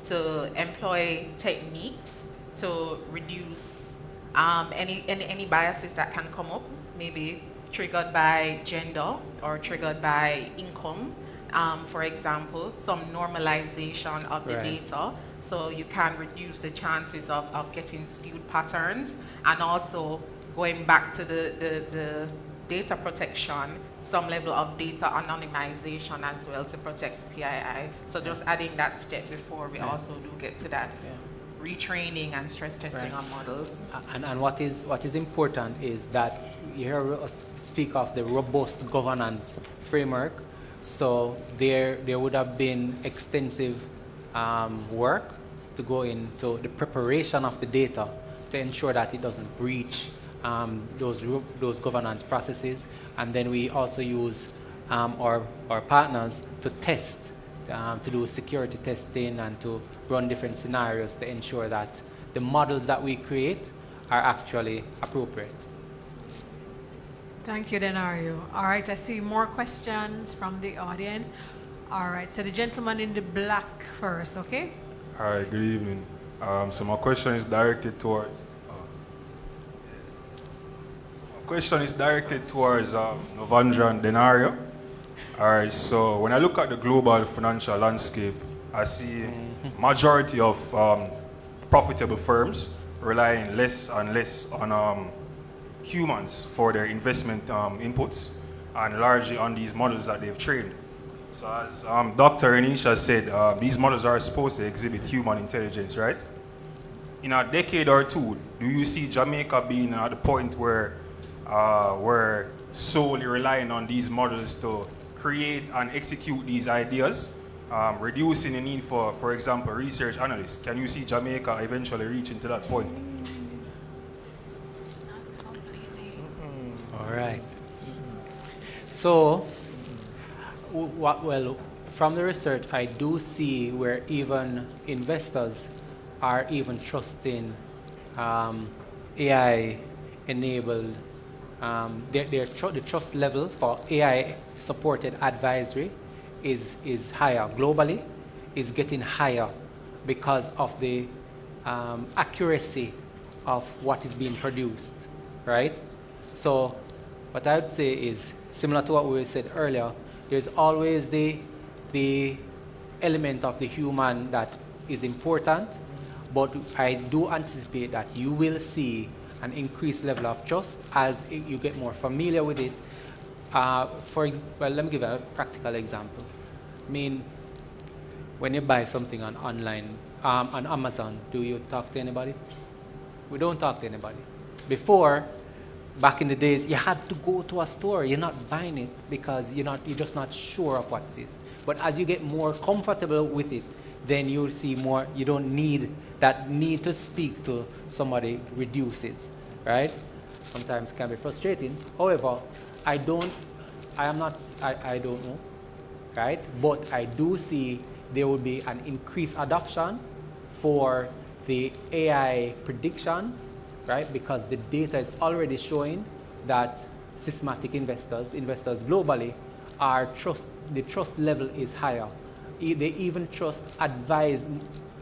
to employ techniques to reduce any biases that can come up, maybe triggered by gender or triggered by income. For example, some normalization of the data, so you can reduce the chances of getting skewed patterns, and also going back to the data protection, some level of data anonymization as well to protect PII. So just adding that step before we also do get to that retraining and stress testing on models. And what is important is that you hear us speak of the robust governance framework. So there would have been extensive work to go into the preparation of the data to ensure that it doesn't breach those governance processes. And then we also use our partners to test, to do security testing and to run different scenarios to ensure that the models that we create are actually appropriate. Thank you, Denario. All right, I see more questions from the audience. All right, so the gentleman in the black first, okay? Hi, good evening. So my question is directed towards Navandra and Denario. All right, so when I look at the global financial landscape, I see majority of profitable firms relying less and less on humans for their investment inputs, and largely on these models that they've trained. So as Dr. Renisha said, these models are supposed to exhibit human intelligence, right? In a decade or two, do you see Jamaica being at the point where we're solely relying on these models to create and execute these ideas, reducing the need for example, research analysts? Can you see Jamaica eventually reaching to that point? All right. So, well, from the research, I do see where even investors are even trusting AI-enabled. The trust level for AI-supported advisory is higher globally, is getting higher because of the accuracy of what is being produced, right? So what I would say is similar to what we said earlier, there's always the element of the human that is important, but I do anticipate that you will see an increased level of trust as you get more familiar with it. Well, let me give a practical example. I mean, when you buy something online, on Amazon, do you talk to anybody? We don't talk to anybody. Before, back in the days, you had to go to a store. You're not buying it because you're just not sure of what it is. But as you get more comfortable with it, then you'll see more. You don't need that need to speak to somebody reduces, right? Sometimes it can be frustrating. However, I don't know, right? But I do see there will be an increased adoption for the AI predictions, right? Because the data is already showing that systematic investors globally the trust level is higher. They even trust an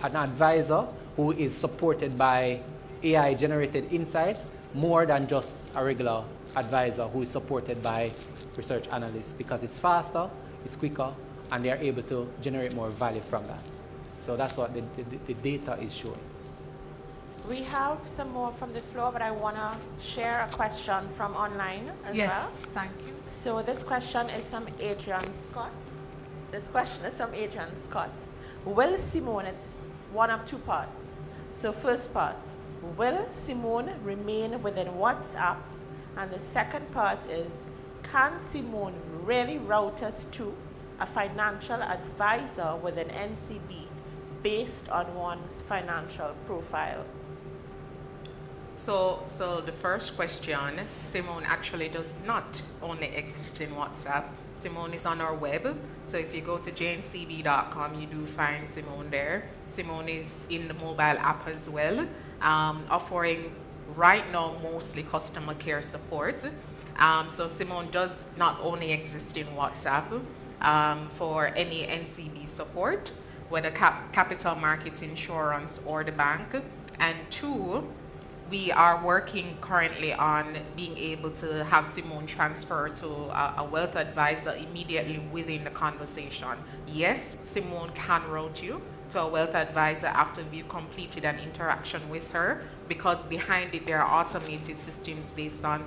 advisor who is supported by AI generated insights more than just a regular advisor who is supported by research analysts, because it's faster, it's quicker, and they are able to generate more value from that. So that's what the data is showing. We have some more from the floor, but I want to share a question from online as well. Yes, thank you. So this question is from Adrian Scott. Will Simone, it's one of two parts. So first part, will Simone remain within WhatsApp? And the second part is, can Simone really route us to a financial advisor within NCB based on one's financial profile? So the first question, Simone actually does not only exist in WhatsApp. Simone is on our web. So if you go to jncb.com, you do find Simone there. Simone is in the mobile app as well, offering right now mostly customer care support. So Simone does not only exist in WhatsApp for any NCB support, whether capital markets, insurance, or the bank. And two, we are working currently on being able to have Simone transfer to a wealth advisor immediately within the conversation. Yes, Simone can route you to a wealth advisor after you completed an interaction with her, because behind it there are automated systems based on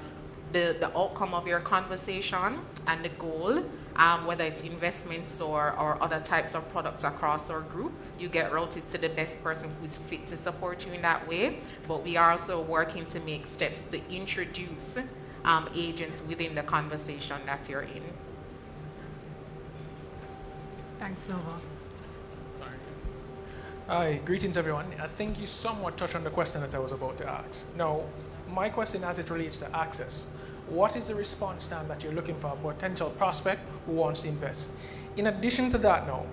the outcome of your conversation and the goal, whether it's investments or other types of products across our group. You get routed to the best person who's fit to support you in that way. But we are also working to make steps to introduce agents within the conversation that you're in. Thanks, Nova. Hi, greetings everyone. I think you somewhat touched on the question that I was about to ask. Now, my question as it relates to access. What is the response time that you're looking for a potential prospect who wants to invest? In addition to that now,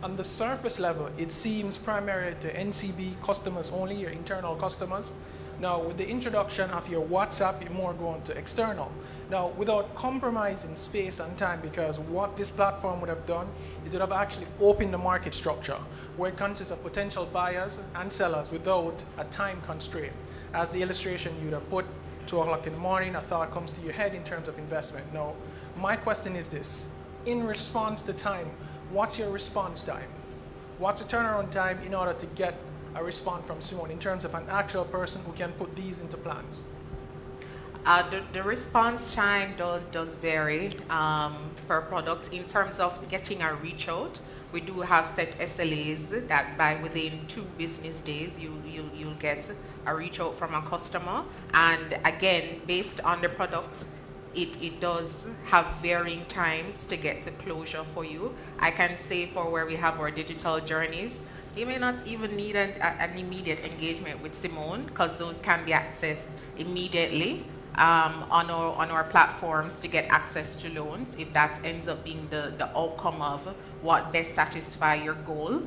on the surface level, it seems primarily to NCB customers only, your internal customers. Now, with the introduction of your WhatsApp, you're more going to external. Now, without compromising space and time, because what this platform would have done, it would have actually opened the market structure, where it consists of potential buyers and sellers without a time constraint. As the illustration you'd have put, 2 o'clock in the morning, a thought comes to your head in terms of investment. Now, my question is this. In response to time, what's your response time? What's the turnaround time in order to get a response from someone in terms of an actual person who can put these into plans? The response time does vary per product. In terms of getting a reach out, we do have set SLAs that by within 2 business days you'll get a reach out from a customer. And again, based on the product, it does have varying times to get to closure for you. I can say for where we have our digital journeys, you may not even need an immediate engagement with Simone, because those can be accessed immediately on our platforms to get access to loans, if that ends up being the outcome of what best satisfy your goal.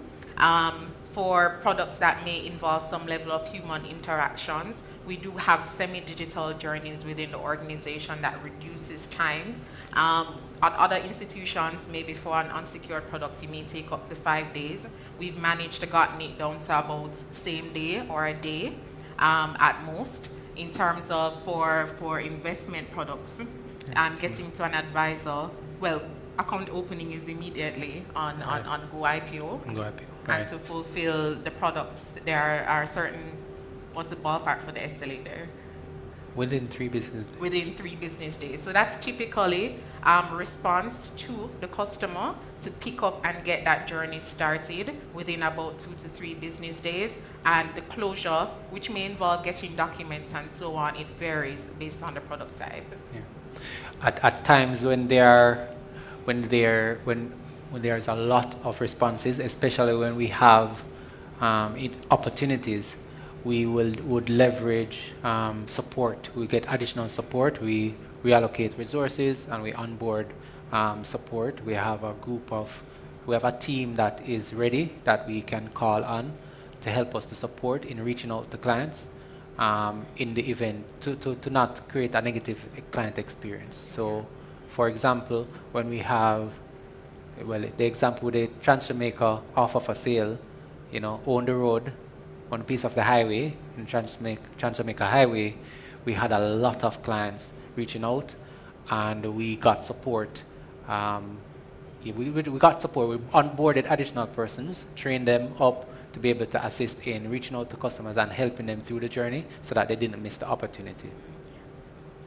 For products that may involve some level of human interactions, we do have semi-digital journeys within the organization that reduces time. At other institutions, maybe for an unsecured product, it may take up to 5 days. We've managed to gotten it down to about same day or a day at most. In terms of for investment products, getting to an advisor, well, account opening is immediately on Go IPO. Go IPO. And to fulfill the products, there are certain, what's the ballpark for the SLA there? Within 3 business days. Within 3 business days. So that's typically response to the customer to pick up and get that journey started within about 2 to 3 business days. And the closure, which may involve getting documents and so on, it varies based on the product type. Yeah. At times when there's a lot of responses, especially when we have opportunities, we would leverage support. We get additional support. We reallocate resources and we onboard support. We have a team that is ready that we can call on to help us to support in reaching out to clients in the event to not create a negative client experience. So, for example, when we have the example with a transfer maker off of a sale, on the road, on a piece of the highway, in transfer maker highway, we had a lot of clients reaching out, and we got support. We got support. We onboarded additional persons, trained them up to be able to assist in reaching out to customers and helping them through the journey so that they didn't miss the opportunity.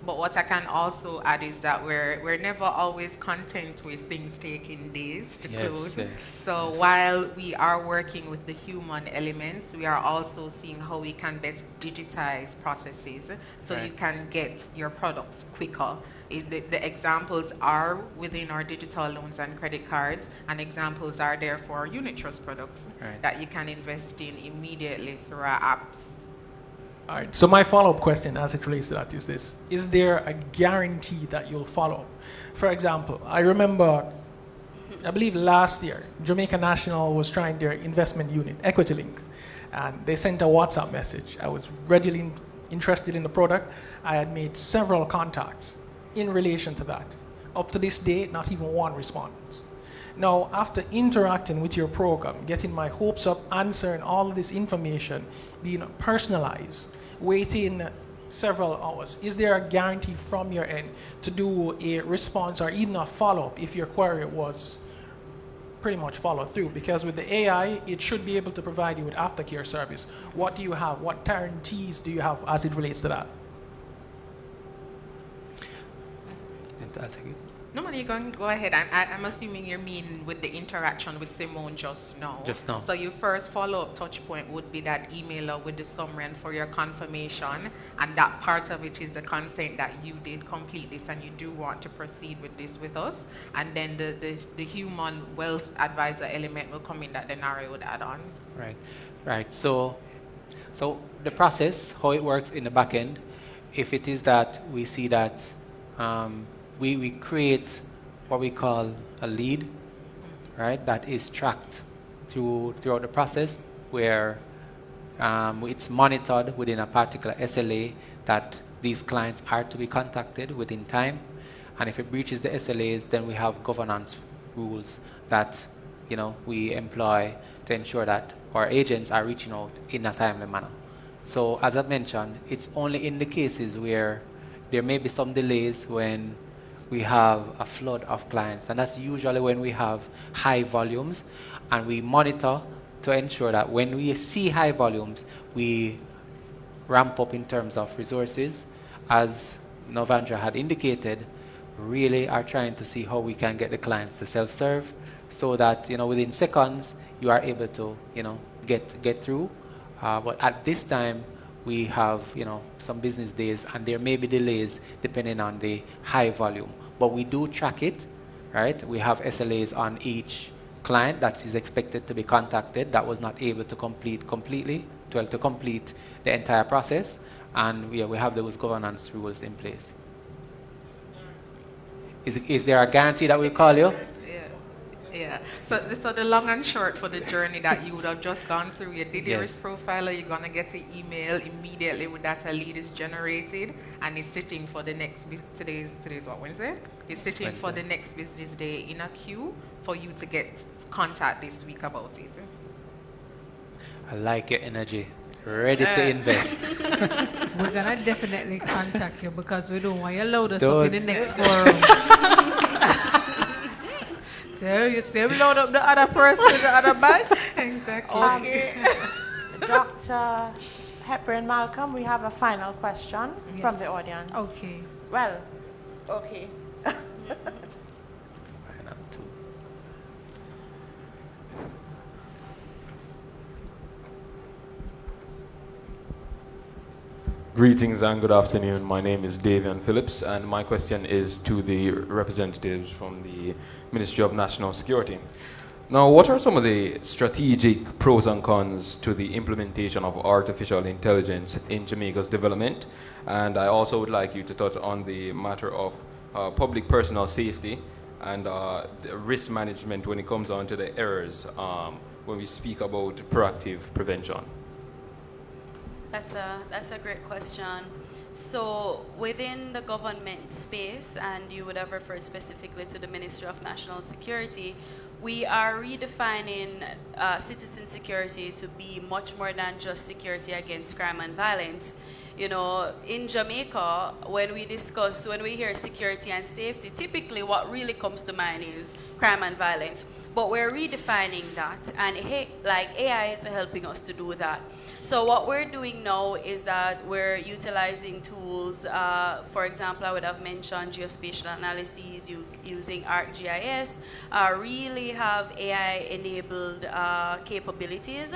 But what I can also add is that we're never always content with things taking days to close. So while we are working with the human elements, we are also seeing how we can best digitize processes so you can get your products quicker. The examples are within our digital loans and credit cards, and examples are there for our unit trust products that you can invest in immediately through our apps. All right, so my follow-up question as it relates to that is this. Is there a guarantee that you'll follow? For example, I remember, I believe last year, Jamaica National was trying their investment unit, EquityLink, and they sent a WhatsApp message. I was readily interested in the product. I had made several contacts in relation to that. Up to this day, not even one response. Now, after interacting with your program, getting my hopes up, answering all of this information, being personalized, waiting several hours, is there a guarantee from your end to do a response or even a follow-up if your query was pretty much followed through? Because with the AI, it should be able to provide you with aftercare service. What do you have? What guarantees do you have as it relates to that? I'll take it. No, you go ahead. I'm assuming you mean with the interaction with Simone just now. Just now. So your first follow-up touch point would be that emailer with the summary and for your confirmation, and that part of it is the consent that you did complete this and you do want to proceed with this with us, and then the human wealth advisor element will come in that Denario would add on. Right. So the process, how it works in the back end, if it is that we see that we create what we call a lead, right? That is tracked throughout the process, where it's monitored within a particular SLA that these clients are to be contacted within time, and if it breaches the SLAs, then we have governance rules that we employ to ensure that our agents are reaching out in a timely manner. So as I mentioned, it's only in the cases where there may be some delays when we have a flood of clients, and that's usually when we have high volumes, and we monitor to ensure that when we see high volumes, we ramp up in terms of resources. As Novandra had indicated, really are trying to see how we can get the clients to self-serve so that within seconds you are able to get through. But at this time, we have, some business days, and there may be delays depending on the high volume. But we do track it, right? We have SLAs on each client that is expected to be contacted that was not able to complete to complete the entire process, and we have those governance rules in place. Is there a guarantee that we'll call you? Yeah. So the long and short for the journey that you would have just gone through, you did your risk profiler, you're going to get an email immediately with that a lead is generated, and it's sitting for the next, today's what, Wednesday? It's sitting Wednesday. for the next business day in a queue for you to get contact this week about it. I like your energy. Ready to invest. We're going to definitely contact you because we don't want you to load us up Don't. in the next forum. So you still load up the other person, the other bank? Exactly. Okay. Dr. Hepburn Malcolm, we have a final question from the audience. Okay. Well, okay. Greetings and good afternoon. My name is Davian Phillips, and my question is to the representatives from the Ministry of National Security. Now, what are some of the strategic pros and cons to the implementation of artificial intelligence in Jamaica's development? And I also would like you to touch on the matter of public personal safety and the risk management when it comes on to the errors when we speak about proactive prevention. That's a great question. So within the government space, and you would have referred specifically to the Ministry of National Security, we are redefining citizen security to be much more than just security against crime and violence. In Jamaica, when we hear security and safety, typically what really comes to mind is crime and violence. But we're redefining that, and AI is helping us to do that. So what we're doing now is that we're utilizing tools. For example, I would have mentioned geospatial analyses using ArcGIS, really have AI-enabled capabilities.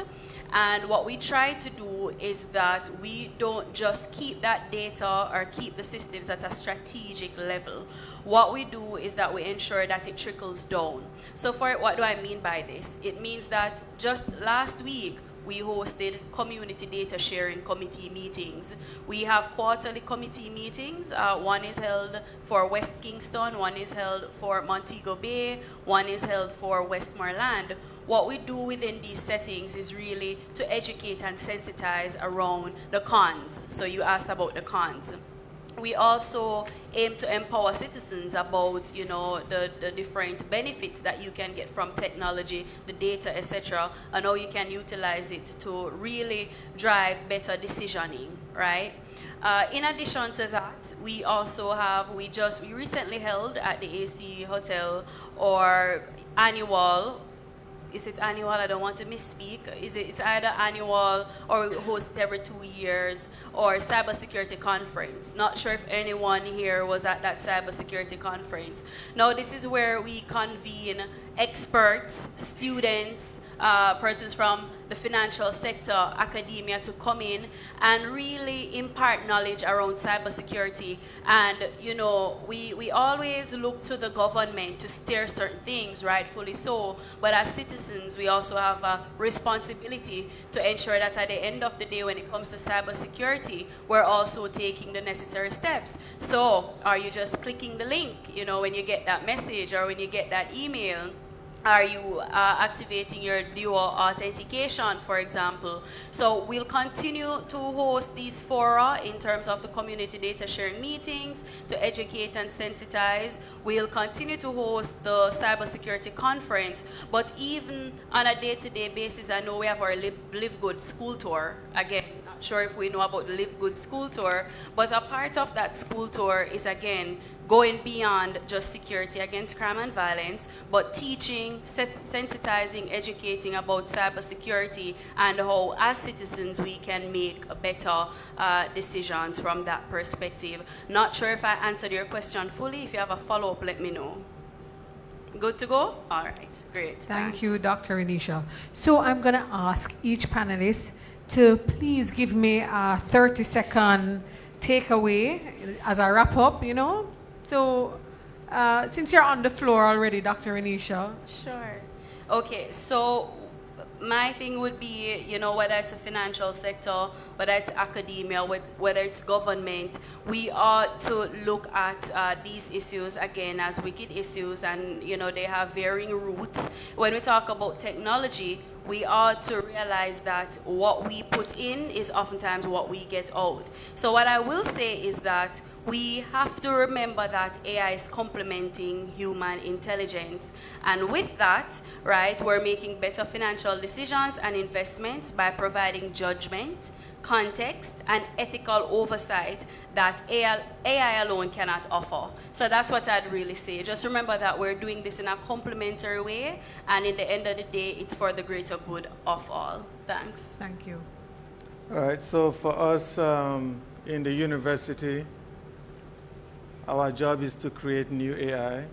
And what we try to do is that we don't just keep that data or keep the systems at a strategic level. What we do is that we ensure that it trickles down. So what do I mean by this? It means that just last week, we hosted community data sharing committee meetings. We have quarterly committee meetings. One is held for West Kingston, one is held for Montego Bay, one is held for Westmoreland. What we do within these settings is really to educate and sensitize around the cons. So you asked about the cons. We also aim to empower citizens about, the different benefits that you can get from technology, the data, etc., and how you can utilize it to really drive better decisioning, right? In addition to that, we also have, we recently held at the AC Hotel our annual. Is it annual? I don't want to misspeak. It's either annual or we host every 2 years, or cybersecurity conference. Not sure if anyone here was at that cybersecurity conference. Now, this is where we convene experts, students, persons from the financial sector, academia, to come in and really impart knowledge around cybersecurity. And, we always look to the government to steer certain things, rightfully so. But as citizens, we also have a responsibility to ensure that at the end of the day, when it comes to cybersecurity, we're also taking the necessary steps. So, are you just clicking the link, when you get that message or when you get that email? Are you activating your dual authentication, for example? So we'll continue to host these fora in terms of the community data sharing meetings to educate and sensitize. We'll continue to host the cybersecurity conference, but even on a day-to-day basis, I know we have our Live Good school tour. Again, not sure if we know about the Live Good school tour, but a part of that school tour is, again, going beyond just security against crime and violence, but teaching, sensitizing, educating about cybersecurity and how, as citizens, we can make better decisions from that perspective. Not sure if I answered your question fully. If you have a follow-up, let me know. Good to go? All right, great. Thank you, Dr. Renisha. So I'm going to ask each panelist to please give me a 30-second takeaway as a wrap up, you know. So since you're on the floor already, Dr. Renisha. Sure. Okay, so my thing would be, you know, whether it's the financial sector, whether it's academia, whether it's government, we ought to look at these issues again as wicked issues, and, you know, they have varying roots. When we talk about technology, we ought to realize that what we put in is oftentimes what we get out. So what I will say is that we have to remember that AI is complementing human intelligence. And with that, right, we're making better financial decisions and investments by providing judgment, context, and ethical oversight that AI alone cannot offer. So that's what I'd really say. Just remember that we're doing this in a complementary way, and in the end of the day, it's for the greater good of all. Thanks. Thank you. All right, so for us in the university, our job is to create new AI.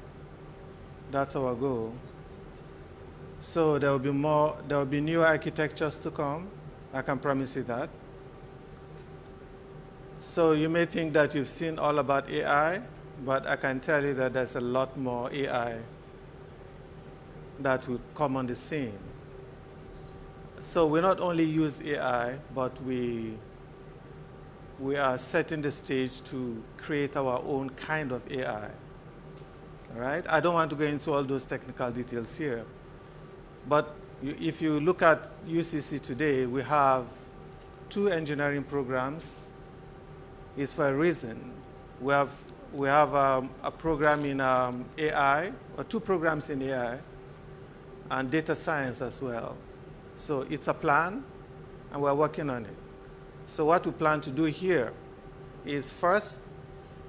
That's our goal. So there will be new architectures to come. I can promise you that. So you may think that you've seen all about AI, but I can tell you that there's a lot more AI that will come on the scene. So we not only use AI, but we are setting the stage to create our own kind of AI. All right? I don't want to go into all those technical details here. But if you look at UCC today, we have 2 engineering programs. It's for a reason. We have a program in AI, or 2 programs in AI, and data science as well. So it's a plan, and we're working on it. So what we plan to do here is first,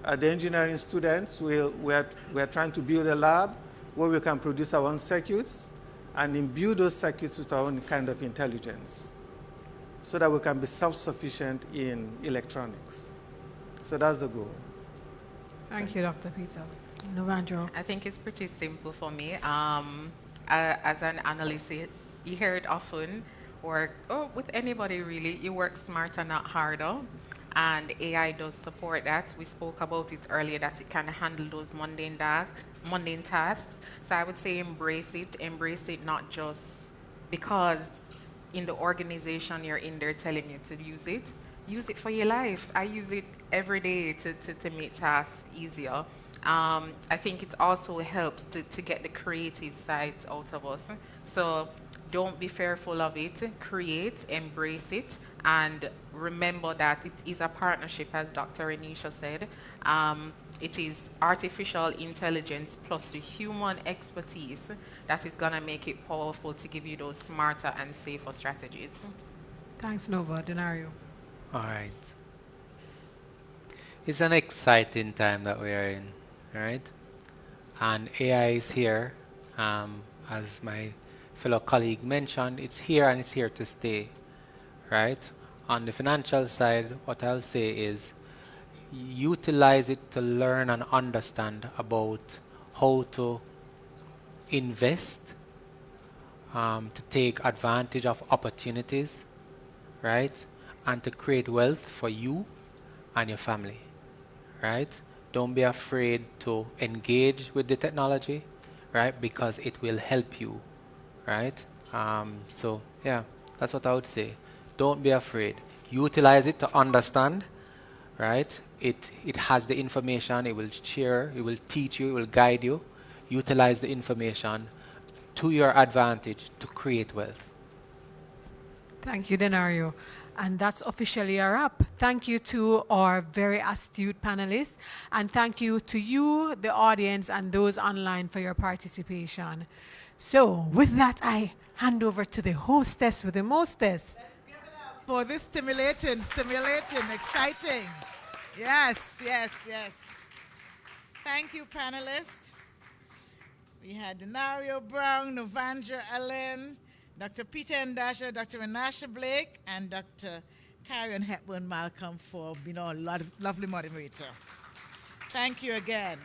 the engineering students, we're trying to build a lab where we can produce our own circuits and imbue those circuits with our own kind of intelligence so that we can be self-sufficient in electronics. So that's the goal. Thank you, Dr. Peter. Novandro. I think it's pretty simple for me. As an analyst, you hear it often, or with anybody really, you work smarter, not harder. And AI does support that. We spoke about it earlier, that it can handle those mundane tasks. So I would say embrace it not just because in the organization you're in, they're telling you to use it. Use it for your life. I use it every day to make tasks easier. I think it also helps to get the creative side out of us. So don't be fearful of it. Create, embrace it, and remember that it is a partnership, as Dr. Renisha said. It is artificial intelligence plus the human expertise that is going to make it powerful to give you those smarter and safer strategies. Thanks, Nova. Denario. All right. It's an exciting time that we are in, right? And AI is here. As my fellow colleague mentioned, it's here and it's here to stay, right? On the financial side, what I'll say is utilize it to learn and understand about how to invest, to take advantage of opportunities, right? And to create wealth for you and your family, right? Don't be afraid to engage with the technology, right? Because it will help you, right? So yeah, that's what I would say. Don't be afraid. Utilize it to understand, right? It has the information. It will share. It will teach you. It will guide you. Utilize the information to your advantage to create wealth. Thank you, Denario. And that's officially a wrap. Thank you to our very astute panelists, and thank you to you, the audience, and those online for your participation. So with that, I hand over to the hostess with the mostest. Let's give it up for this stimulating, exciting. Yes. Thank you, panelists. We had Denario Brown, Novandra Allen, Dr. Peter Ndasha, Dr. Renasha Blake, and Dr. Karen Hepburn Malcolm for being a lovely moderator. Thank you again.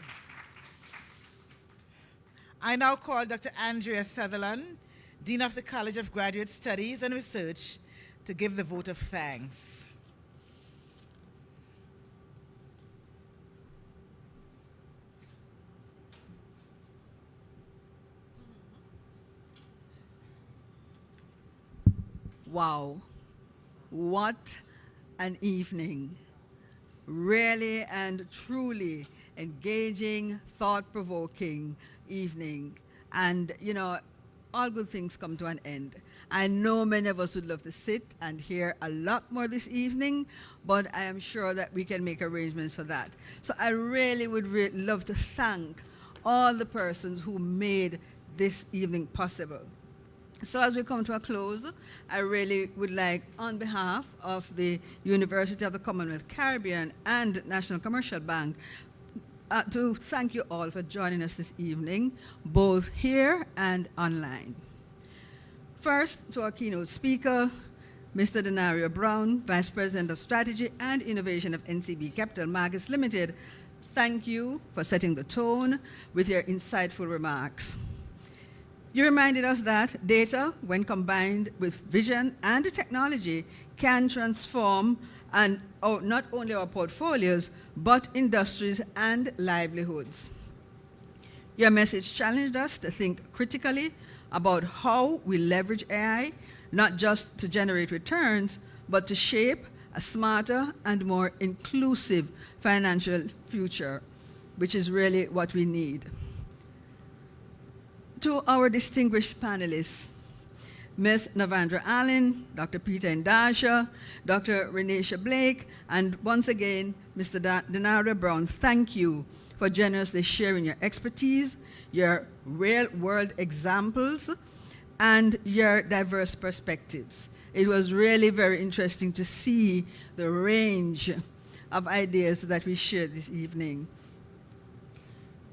I now call Dr. Andrea Sutherland, Dean of the College of Graduate Studies and Research, to give the vote of thanks. Wow, what an evening. Really and truly engaging, thought-provoking evening. And, you know, all good things come to an end. I know many of us would love to sit and hear a lot more this evening, but I am sure that we can make arrangements for that. So I really would love to thank all the persons who made this evening possible. So as we come to a close, I really would like, on behalf of the University of the Commonwealth Caribbean and National Commercial Bank, to thank you all for joining us this evening, both here and online. First, to our keynote speaker, Mr. Denario Brown, Vice President of Strategy and Innovation of NCB Capital Markets Limited. Thank you for setting the tone with your insightful remarks. You reminded us that data, when combined with vision and technology, can transform not only our portfolios, but industries and livelihoods. Your message challenged us to think critically about how we leverage AI, not just to generate returns, but to shape a smarter and more inclusive financial future, which is really what we need. To our distinguished panelists, Ms. Navandra Allen, Dr. Peter Ndasha, Dr. Renisha Blake, and once again, Mr. Denario Brown, thank you for generously sharing your expertise, your real-world examples, and your diverse perspectives. It was really very interesting to see the range of ideas that we shared this evening.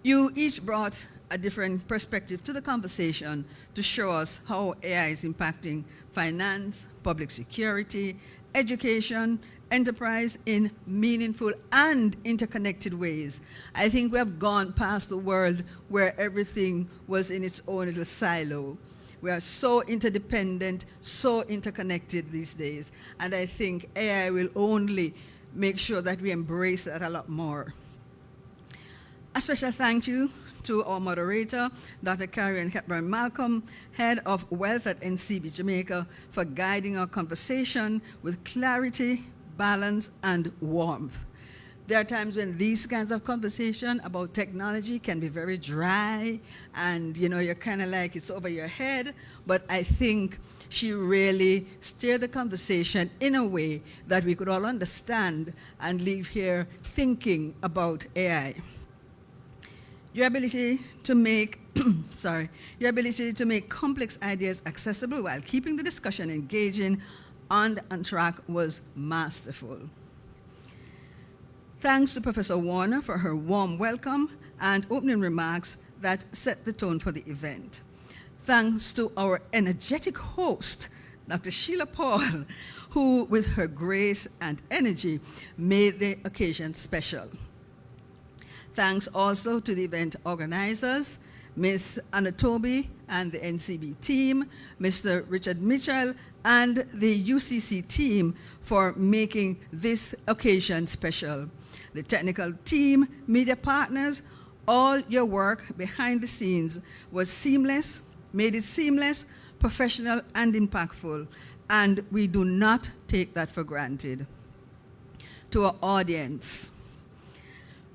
You each brought a different perspective to the conversation to show us how AI is impacting finance, public security, education, enterprise in meaningful and interconnected ways. I think we have gone past the world where everything was in its own little silo. We are so interdependent, so interconnected these days, and I think AI will only make sure that we embrace that a lot more. A special thank you to our moderator, Dr. Carrie Hepburn Malcolm, Head of Wealth at NCB Jamaica, for guiding our conversation with clarity, balance, and warmth. There are times when these kinds of conversation about technology can be very dry, and you're kind of like it's over your head, but I think she really steered the conversation in a way that we could all understand and leave here thinking about AI. Your ability to make, your ability to make complex ideas accessible while keeping the discussion engaging and on track was masterful. Thanks to Professor Warner for her warm welcome and opening remarks that set the tone for the event. Thanks to our energetic host, Dr. Sheila Paul, who, with her grace and energy, made the occasion special. Thanks also to the event organizers, Ms. Anna Toby and the NCB team, Mr. Richard Mitchell, and the UCC team for making this occasion special. The technical team, media partners, all your work behind the scenes was seamless, made it seamless, professional, and impactful, and we do not take that for granted. To our audience,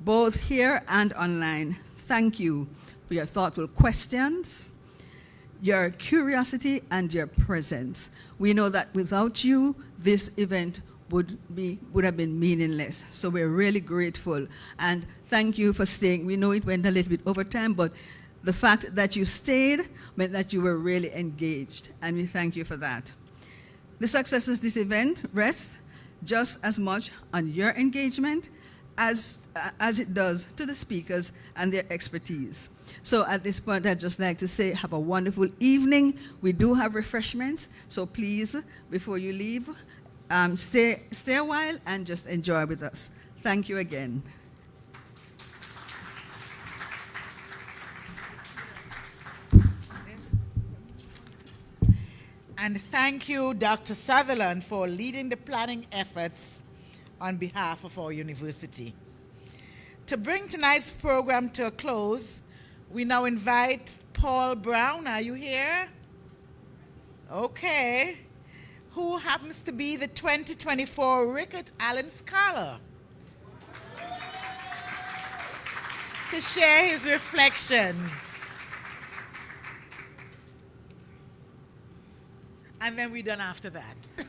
both here and online, thank you for your thoughtful questions, your curiosity, and your presence. We know that without you, this event would have been meaningless. So we're really grateful. And thank you for staying. We know it went a little bit over time, but the fact that you stayed meant that you were really engaged, and we thank you for that. The success of this event rests just as much on your engagement as it does to the speakers and their expertise. So at this point, I'd just like to say, have a wonderful evening. We do have refreshments, so please, before you leave, stay a while and just enjoy with us. Thank you again. And thank you, Dr. Sutherland, for leading the planning efforts on behalf of our university. To bring tonight's program to a close, we now invite Paul Brown. Are you here? Okay. Who happens to be the 2024 Rickert Allen Scholar, to share his reflections. And then we're done after that. Thank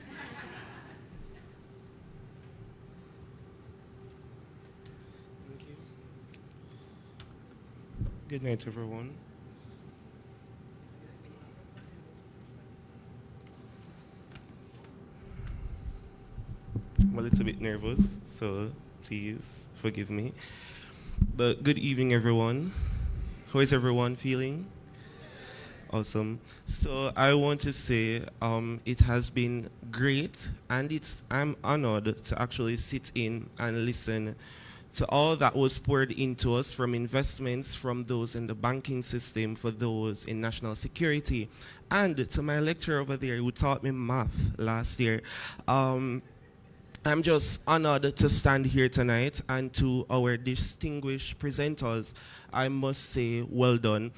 you. Good night, everyone. I'm a little bit nervous, so please forgive me. But good evening, everyone. How is everyone feeling? Awesome. So I want to say it has been great, and I'm honored to actually sit in and listen to all that was poured into us, from investments from those in the banking system, for those in national security, and to my lecturer over there who taught me math last year. I'm just honored to stand here tonight, and to our distinguished presenters, I must say, well done.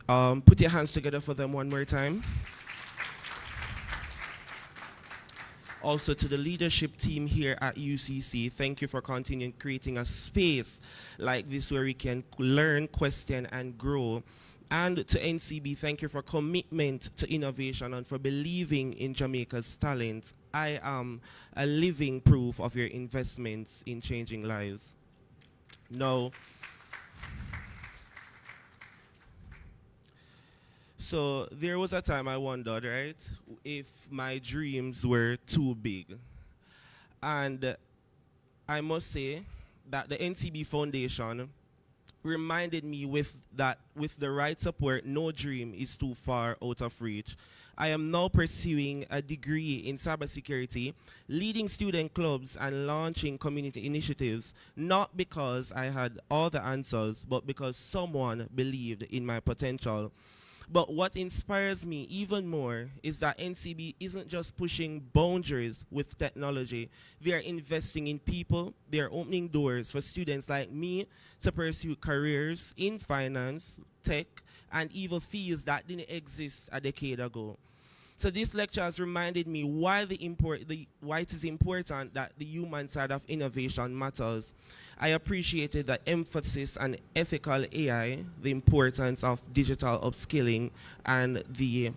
Put your hands together for them one more time. Also to the leadership team here at UCC, thank you for continuing creating a space like this where we can learn, question, and grow. And to NCB, thank you for commitment to innovation and for believing in Jamaica's talent. I am a living proof of your investments in changing lives. Now, so there was a time I wondered, right, if my dreams were too big. And I must say that the NCB Foundation reminded me with the right support, no dream is too far out of reach. I am now pursuing a degree in cybersecurity, leading student clubs and launching community initiatives, not because I had all the answers, but because someone believed in my potential. But what inspires me even more is that NCB isn't just pushing boundaries with technology. They are investing in people. They are opening doors for students like me to pursue careers in finance, tech, and even fields that didn't exist a decade ago. So this lecture has reminded me why it is important that the human side of innovation matters. I appreciated the emphasis on ethical AI, the importance of digital upskilling, and the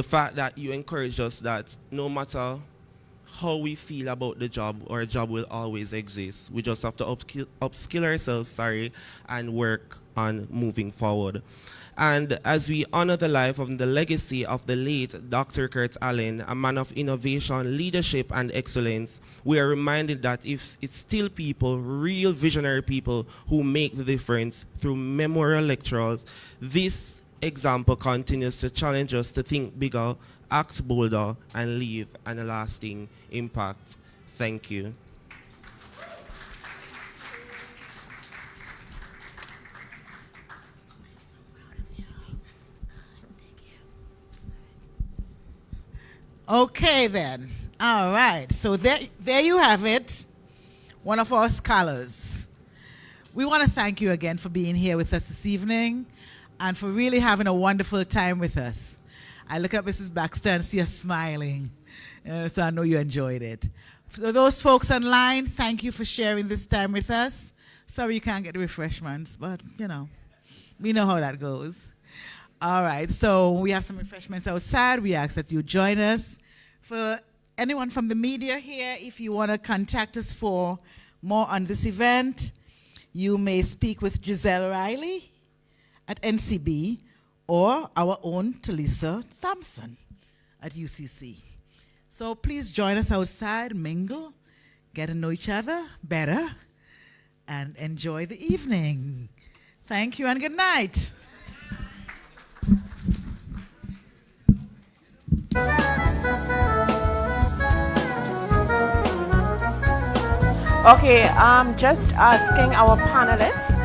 fact that you encourage us that no matter how we feel about the job, our job will always exist. We just have to upskill ourselves, and work on moving forward. And as we honor the life and the legacy of the late Dr. Rickert Allen, a man of innovation, leadership, and excellence, we are reminded that it's still people, real visionary people, who make the difference through memorial lectures. This example continues to challenge us to think bigger, act bolder, and leave an lasting impact. Thank you. Okay then. All right. So there you have it. One of our scholars. We want to thank you again for being here with us this evening and for really having a wonderful time with us. I look at Mrs. Baxter and see her smiling. So I know you enjoyed it. For those folks online, thank you for sharing this time with us. Sorry you can't get the refreshments, but we know how that goes. All right, so we have some refreshments outside. We ask that you join us. For anyone from the media here, if you want to contact us for more on this event, you may speak with Giselle Riley at NCB or our own Talisa Thompson at UCC. So please join us outside, mingle, get to know each other better, and enjoy the evening. Thank you and good night. Okay, just asking our panelists